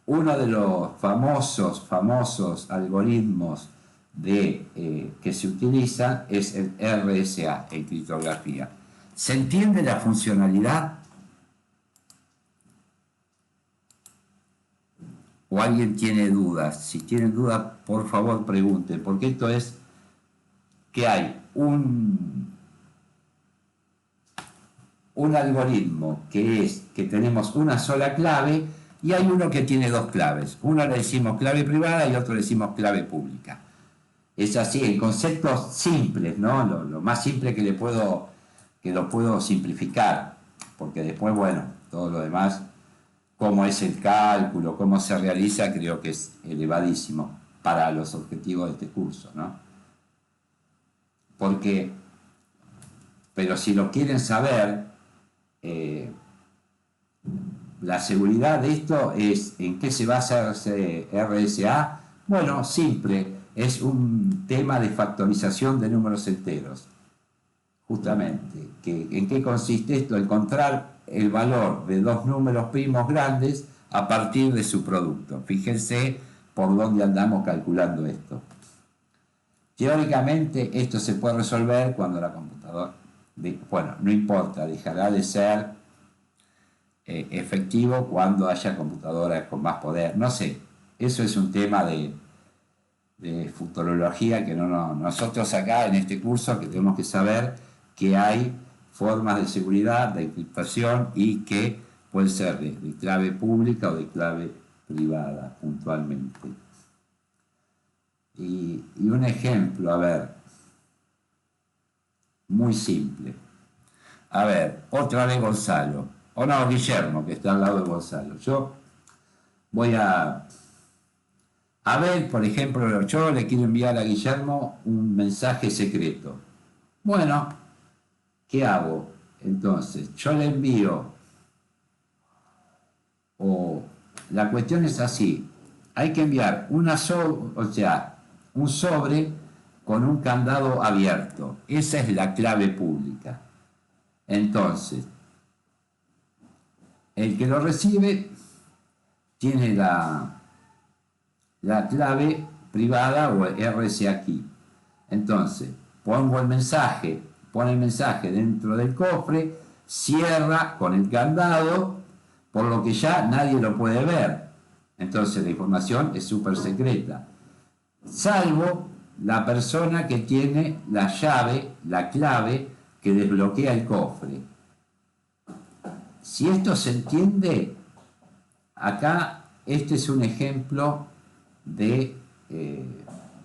uno de los famosos algoritmos que se utilizan es el RSA en criptografía. ¿Se entiende la funcionalidad? ¿O alguien tiene dudas? Si tienen dudas, por favor pregunten, porque esto es que hay un algoritmo que tenemos una sola clave y hay uno que tiene dos claves. Uno le decimos clave privada y otro le decimos clave pública. Es así, en conceptos simples, ¿no? Lo más simple que lo puedo simplificar, porque después, bueno, todo lo demás, cómo es el cálculo, cómo se realiza, creo que es elevadísimo para los objetivos de este curso, ¿no? Pero si lo quieren saber, la seguridad de esto es, ¿en qué se basa RSA? Bueno, simple, es un tema de factorización de números enteros. Justamente, ¿en qué consiste esto? Encontrar el valor de dos números primos grandes a partir de su producto. Fíjense por dónde andamos calculando esto. Teóricamente esto se puede resolver cuando la computadora, bueno, no importa, dejará de ser efectivo cuando haya computadoras con más poder. No sé, eso es un tema de futurología que nosotros acá en este curso que tenemos que saber que hay formas de seguridad, de encriptación y que pueden ser de clave pública o de clave privada puntualmente. Y un ejemplo, a ver, muy simple. A ver, otra vez Gonzalo, o no, Guillermo, que está al lado de Gonzalo. Yo voy a ver, por ejemplo, yo le quiero enviar a Guillermo un mensaje secreto. Bueno, ¿qué hago? Entonces, yo le envío, la cuestión es así, hay que enviar un sobre con un candado abierto. Esa es la clave pública. Entonces, el que lo recibe tiene la clave privada o RSA aquí. Entonces, pone el mensaje dentro del cofre, cierra con el candado, por lo que ya nadie lo puede ver. Entonces la información es súper secreta, salvo la persona que tiene la llave, la clave que desbloquea el cofre. Si esto se entiende, acá este es un ejemplo de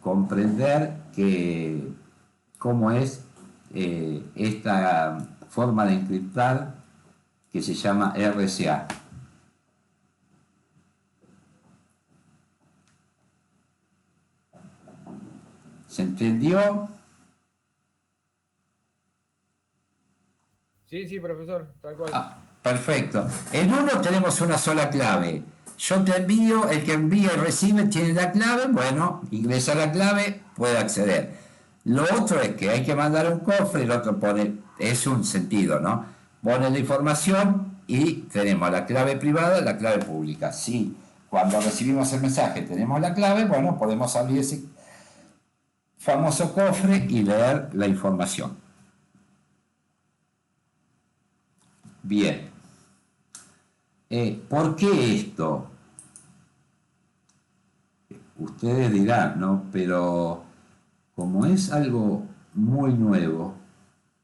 comprender cómo es esta forma de encriptar que se llama RSA. ¿Se entendió? Sí, profesor, tal cual. Perfecto. En uno tenemos una sola clave. Yo te envío, el que envía y recibe tiene la clave, bueno, ingresa la clave, puede acceder. Lo otro es que hay que mandar un cofre, el otro pone, es un sentido, ¿no? Pone la información y tenemos la clave privada y la clave pública. Sí, cuando recibimos el mensaje tenemos la clave, bueno, podemos abrir ese famoso cofre y leer la información. Bien. ¿Por qué esto? Ustedes dirán, ¿no? Pero como es algo muy nuevo,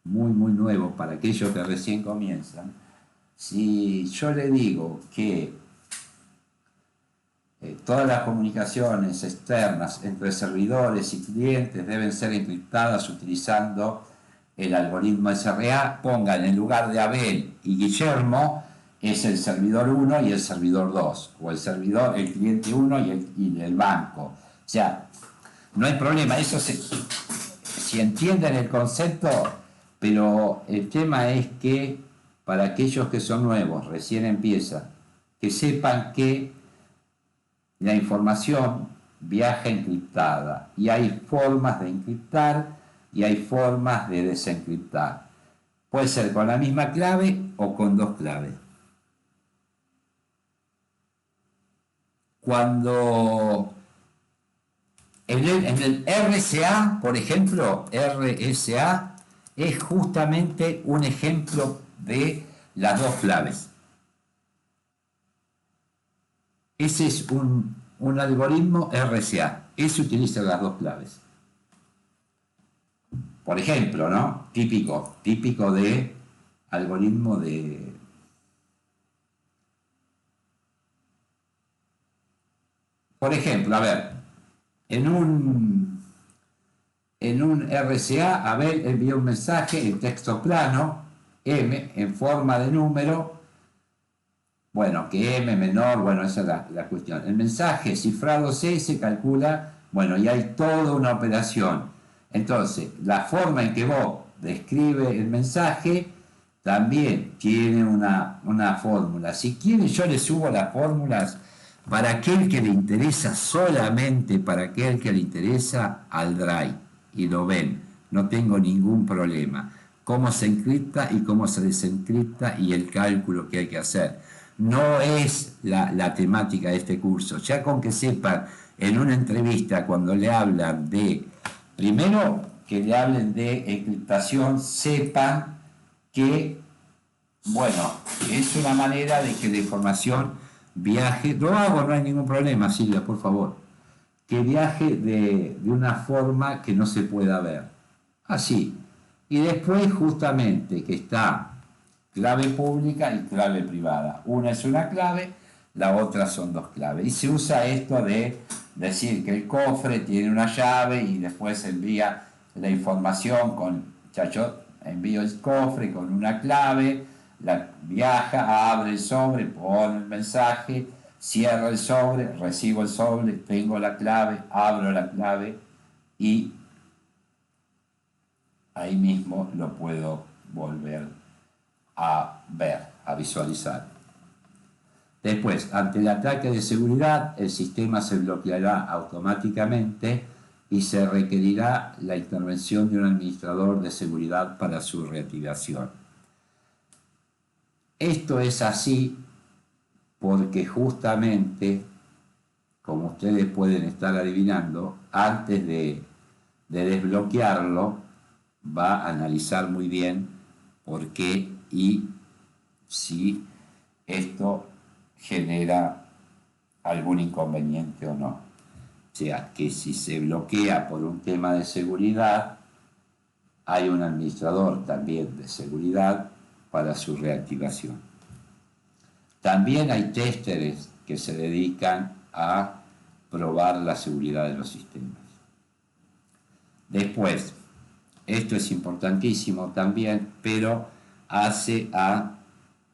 muy nuevo para aquellos que recién comienzan, si yo le digo que todas las comunicaciones externas entre servidores y clientes deben ser encriptadas utilizando el algoritmo SRA, pongan en lugar de Abel y Guillermo, es el servidor 1 y el servidor 2, o el cliente 1 y el banco. O sea, no hay problema, eso si entienden el concepto, pero el tema es que para aquellos que son nuevos, recién empiezan, que sepan que la información viaja encriptada y hay formas de encriptar y hay formas de desencriptar. Puede ser con la misma clave o con dos claves. Cuando en el RSA, por ejemplo, RSA es justamente un ejemplo de las dos claves. Ese es un algoritmo RSA. Ese utiliza las dos claves. Por ejemplo, ¿no? Típico de algoritmo de... Por ejemplo, a ver, en un RSA, Abel envía un mensaje en texto plano, M, en forma de número, bueno, que M menor, bueno, esa es la cuestión. El mensaje cifrado C se calcula, bueno, y hay toda una operación. Entonces, la forma en que vos describe el mensaje también tiene una fórmula. Si quieren, yo les subo las fórmulas para aquel que le interesa, solamente para aquel que le interesa, al Drive, y lo ven, no tengo ningún problema. Cómo se encripta y cómo se desencripta y el cálculo que hay que hacer. No es la temática de este curso. Ya con que sepan en una entrevista cuando le hablan de, primero que le hablen de encriptación, sepan que, bueno, es una manera de que la información viaje, lo hago, no hay ningún problema, Silvia, por favor, que viaje de una forma que no se pueda ver. Así. Y después justamente que está clave pública y clave privada. Una es una clave, la otra son dos claves. Y se usa esto de decir que el cofre tiene una llave y después envía la información con, ya yo envío el cofre con una clave, viaja, abre el sobre, pone el mensaje, cierra el sobre, recibo el sobre, tengo la clave, abro la clave y ahí mismo lo puedo volver a ver, a visualizar. Después, ante el ataque de seguridad, el sistema se bloqueará automáticamente y se requerirá la intervención de un administrador de seguridad para su reactivación. Esto es así porque justamente, como ustedes pueden estar adivinando, antes de desbloquearlo, va a analizar muy bien por qué y si esto genera algún inconveniente o no. O sea, que si se bloquea por un tema de seguridad, hay un administrador también de seguridad para su reactivación. También hay testers que se dedican a probar la seguridad de los sistemas. Después, esto es importantísimo también, pero hace a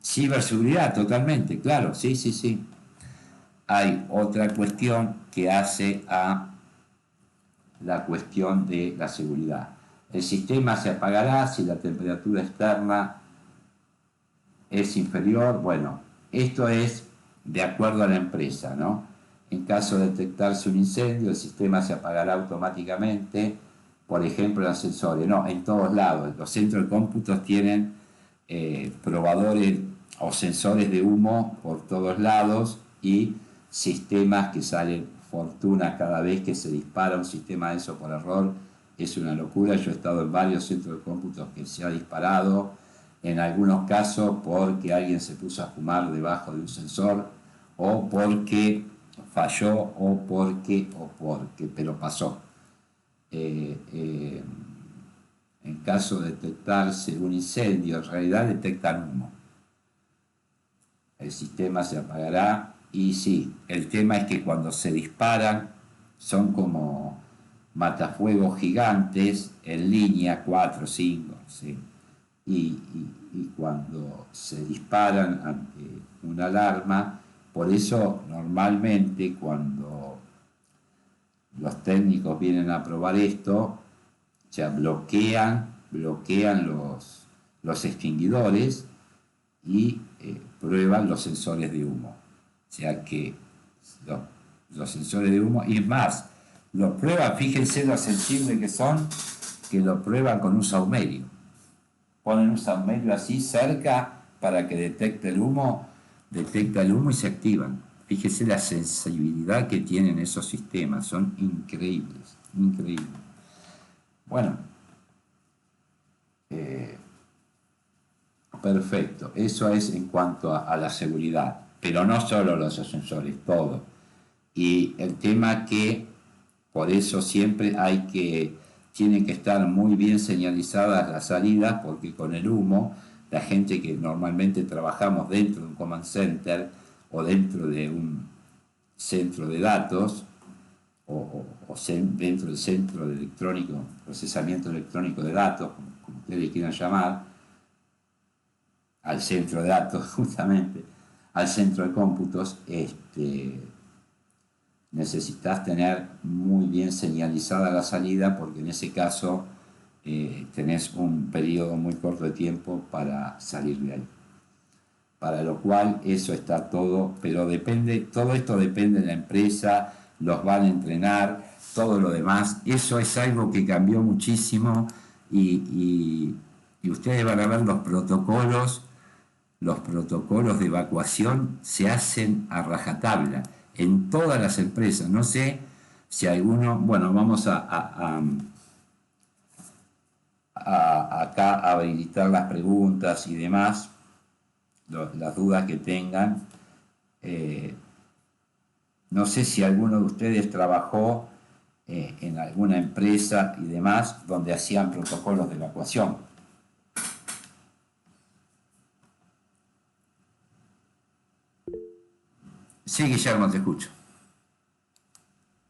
ciberseguridad totalmente, claro, sí. Hay otra cuestión que hace a la cuestión de la seguridad. El sistema se apagará si la temperatura externa es inferior. Bueno, esto es de acuerdo a la empresa, ¿no? En caso de detectarse un incendio, el sistema se apagará automáticamente. Por ejemplo, en ascensores, no, en todos lados. Los centros de cómputos tienen probadores o sensores de humo por todos lados y sistemas que salen fortuna cada vez que se dispara un sistema de eso por error. Es una locura. Yo he estado en varios centros de cómputos que se ha disparado, en algunos casos porque alguien se puso a fumar debajo de un sensor, o porque falló, o porque, pero pasó. En caso de detectarse un incendio, en realidad detectan humo. El sistema se apagará y sí, el tema es que cuando se disparan son como matafuegos gigantes en línea, 4, 5, ¿sí? Y cuando se disparan ante una alarma, por eso normalmente cuando los técnicos vienen a probar esto, ya bloquean los extinguidores y prueban los sensores de humo. O sea que los sensores de humo, y es más, lo prueban, fíjense lo sensible que son, que lo prueban con un saumerio. Ponen un saumerio así cerca para que detecta el humo y se activan. Fíjese la sensibilidad que tienen esos sistemas, son increíbles, increíbles. Bueno, perfecto, eso es en cuanto a la seguridad, pero no solo los ascensores, todo. Y el tema que por eso siempre tienen que estar muy bien señalizadas las salidas, porque con el humo, la gente que normalmente trabajamos dentro de un command center o dentro de un centro de datos, o dentro del centro de procesamiento electrónico de datos, como ustedes quieran llamar, al centro de datos justamente, al centro de cómputos, necesitas tener muy bien señalizada la salida, porque en ese caso tenés un periodo muy corto de tiempo para salir de ahí. Para lo cual eso está todo, pero todo esto depende de la empresa, los van a entrenar, todo lo demás. Eso es algo que cambió muchísimo y ustedes van a ver los protocolos de evacuación se hacen a rajatabla en todas las empresas. No sé si alguno, bueno, vamos acá a habilitar las preguntas y demás, las dudas que tengan. No sé si alguno de ustedes trabajó en alguna empresa y demás donde hacían protocolos de evacuación. Sí, Guillermo, te escucho.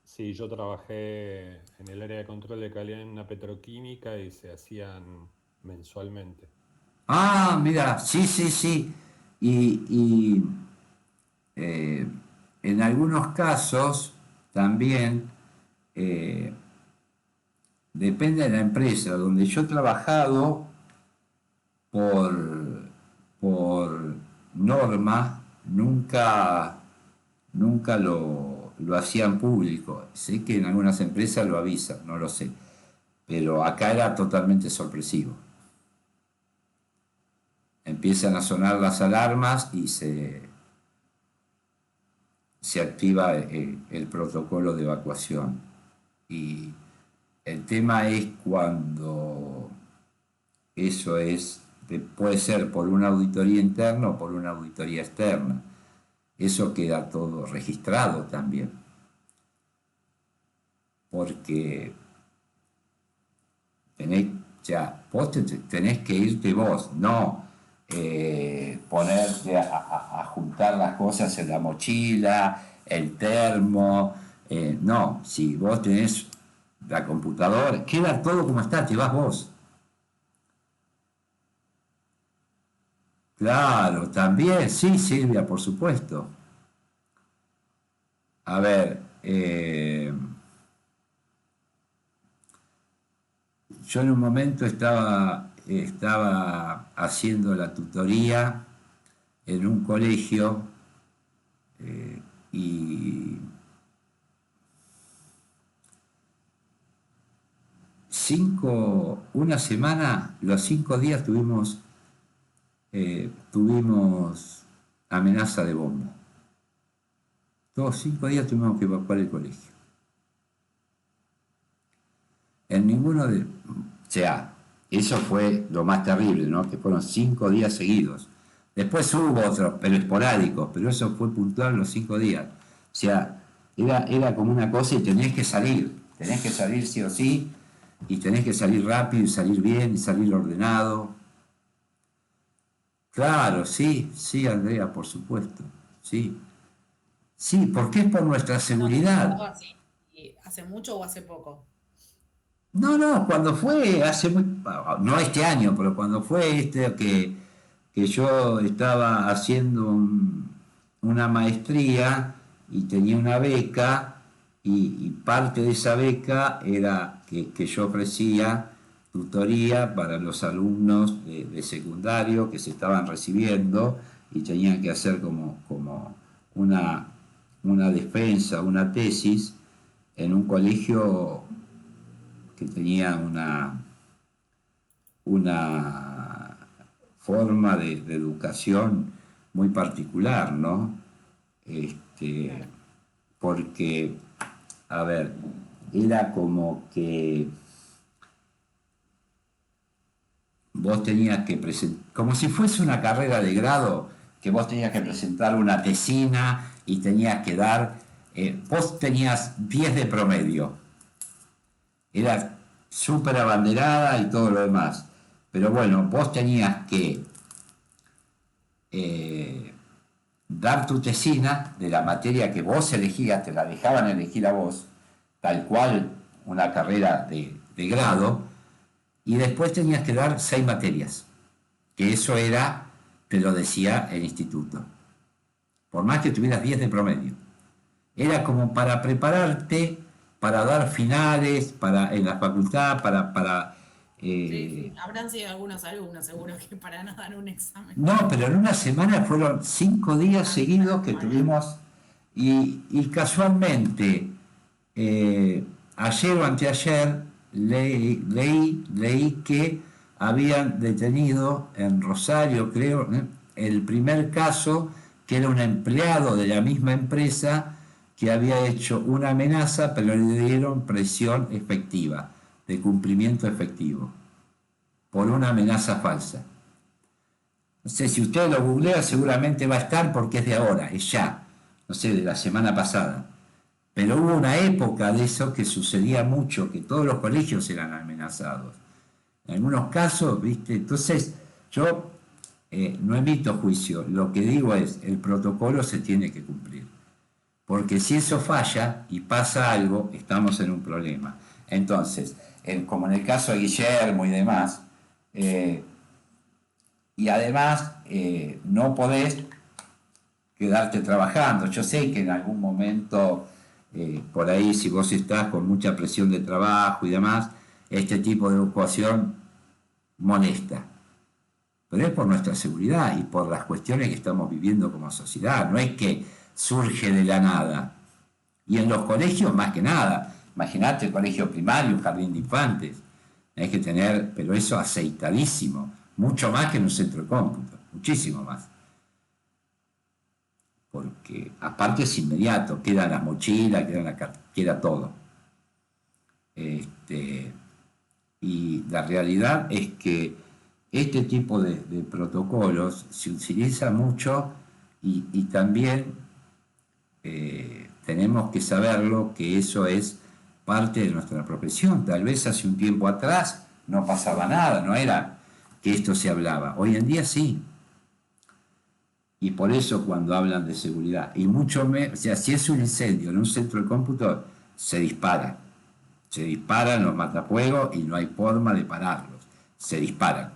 Sí, yo trabajé en el área de control de calidad en una petroquímica y se hacían mensualmente. Ah, mira, sí. Y en algunos casos también depende de la empresa. Donde yo he trabajado por norma, nunca lo hacían público. Sé que en algunas empresas lo avisan, no lo sé. Pero acá era totalmente sorpresivo. Empiezan a sonar las alarmas y se activa el protocolo de evacuación. Y el tema es cuando eso puede ser por una auditoría interna o por una auditoría externa. Eso queda todo registrado también. Porque vos tenés que irte vos, no ponerte a juntar las cosas en la mochila, el termo, no, si vos tenés la computadora, queda todo como está, te vas vos. Claro, también, sí, Silvia, por supuesto. A ver, yo en un momento estaba haciendo la tutoría en un colegio y una semana, los 5 días tuvimos amenaza de bomba. Todos 5 días tuvimos que evacuar el colegio. En ninguno de... O sea, eso fue lo más terrible, ¿no? Que fueron 5 días seguidos. Después hubo otros, pero esporádicos, pero eso fue puntual los 5 días. O sea, era como una cosa y tenés que salir sí o sí, y tenés que salir rápido y salir bien y salir ordenado. Claro, sí, Andrea, por supuesto, sí. Sí, porque es por nuestra seguridad. ¿Y hace mucho o hace poco? No, cuando fue hace muy, no este año, pero cuando fue que yo estaba haciendo una maestría y tenía una beca y parte de esa beca era que yo ofrecía tutoría para los alumnos de secundario que se estaban recibiendo y tenían que hacer como una defensa, una tesis en un colegio que tenía una forma de educación muy particular, ¿no? Porque, a ver, era como que vos tenías que presentar, como si fuese una carrera de grado, que vos tenías que presentar una tesina y tenías que dar, vos tenías 10 de promedio, era súper abanderada y todo lo demás. Pero bueno, vos tenías que dar tu tesina de la materia que vos elegías, te la dejaban elegir a vos, tal cual una carrera de grado, y después tenías que dar 6 materias, que eso era, te lo decía el instituto, por más que tuvieras 10 de promedio. Era como para prepararte para dar finales en la facultad, Sí. Habrán sido algunos alumnos, seguro que para no dar un examen. No, pero en una semana fueron 5 días seguidos que tuvimos y casualmente ayer o anteayer leí que habían detenido en Rosario, creo, el primer caso, que era un empleado de la misma empresa que había hecho una amenaza, pero le dieron presión efectiva, de cumplimiento efectivo, por una amenaza falsa. No sé, si usted lo googlea seguramente va a estar porque es de ahora, es ya, no sé, de la semana pasada. Pero hubo una época de eso que sucedía mucho, que todos los colegios eran amenazados. En algunos casos, ¿viste? Entonces, yo no emito juicio, lo que digo es, el protocolo se tiene que cumplir. Porque si eso falla y pasa algo, estamos en un problema. Entonces, como en el caso de Guillermo y demás, y además no podés quedarte trabajando. Yo sé que en algún momento, por ahí, si vos estás con mucha presión de trabajo y demás, este tipo de evacuación molesta. Pero es por nuestra seguridad y por las cuestiones que estamos viviendo como sociedad. No es que surge de la nada. Y en los colegios más que nada. Imagínate el colegio primario, un jardín de infantes. Hay que tener, pero eso aceitadísimo. Mucho más que en un centro de cómputo. Muchísimo más. Porque aparte es inmediato. Quedan las mochilas, queda todo. Y la realidad es que este tipo de protocolos se utiliza mucho y también tenemos que saberlo, que eso es parte de nuestra profesión. Tal vez hace un tiempo atrás no pasaba nada, no era que esto se hablaba. Hoy en día sí. Y por eso cuando hablan de seguridad, y mucho o sea, si es un incendio en un centro de cómputo, se dispara. Se disparan los matafuegos y no hay forma de pararlos. Se disparan.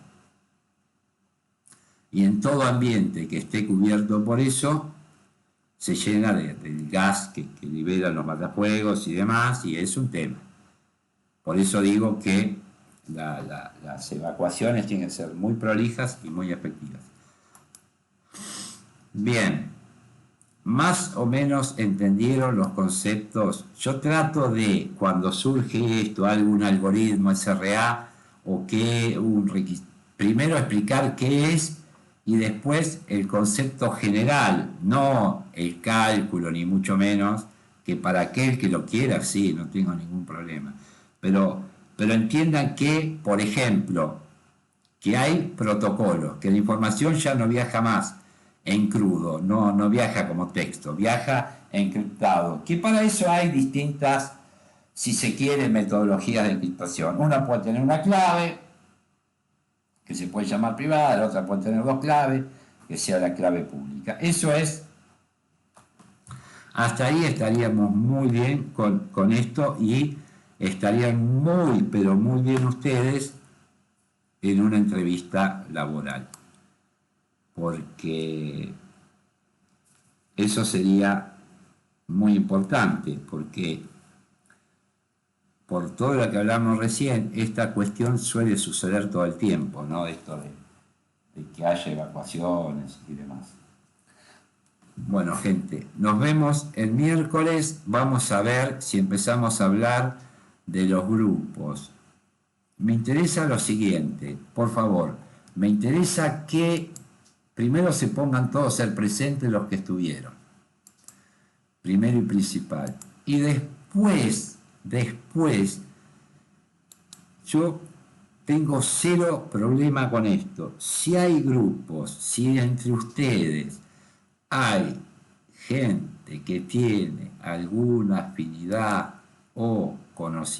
Y en todo ambiente que esté cubierto por eso, se llena del gas que liberan los matafuegos y demás, y es un tema. Por eso digo que las evacuaciones tienen que ser muy prolijas y muy efectivas. Bien, más o menos entendieron los conceptos. Yo trato de, cuando surge esto, algún algoritmo SRA o primero explicar qué es y después el concepto general, no el cálculo ni mucho menos, que para aquel que lo quiera, sí, no tengo ningún problema. Pero entiendan que, por ejemplo, que hay protocolos, que la información ya no viaja más en crudo, no viaja como texto, viaja encriptado, que para eso hay distintas, si se quiere, metodologías de encriptación. Una puede tener una clave, que se puede llamar privada, la otra puede tener dos claves, que sea la clave pública. Eso es, hasta ahí estaríamos muy bien con esto y estarían muy, pero muy bien ustedes en una entrevista laboral. Porque eso sería muy importante, porque por todo lo que hablamos recién, esta cuestión suele suceder todo el tiempo, ¿no? Esto de que haya evacuaciones y demás. Bueno, gente, nos vemos el miércoles. Vamos a ver si empezamos a hablar de los grupos. Me interesa lo siguiente, por favor, me interesa que primero se pongan todos al presente los que estuvieron, primero y principal, y después, yo tengo cero problema con esto. Si hay grupos, si entre ustedes hay gente que tiene alguna afinidad o conocimiento,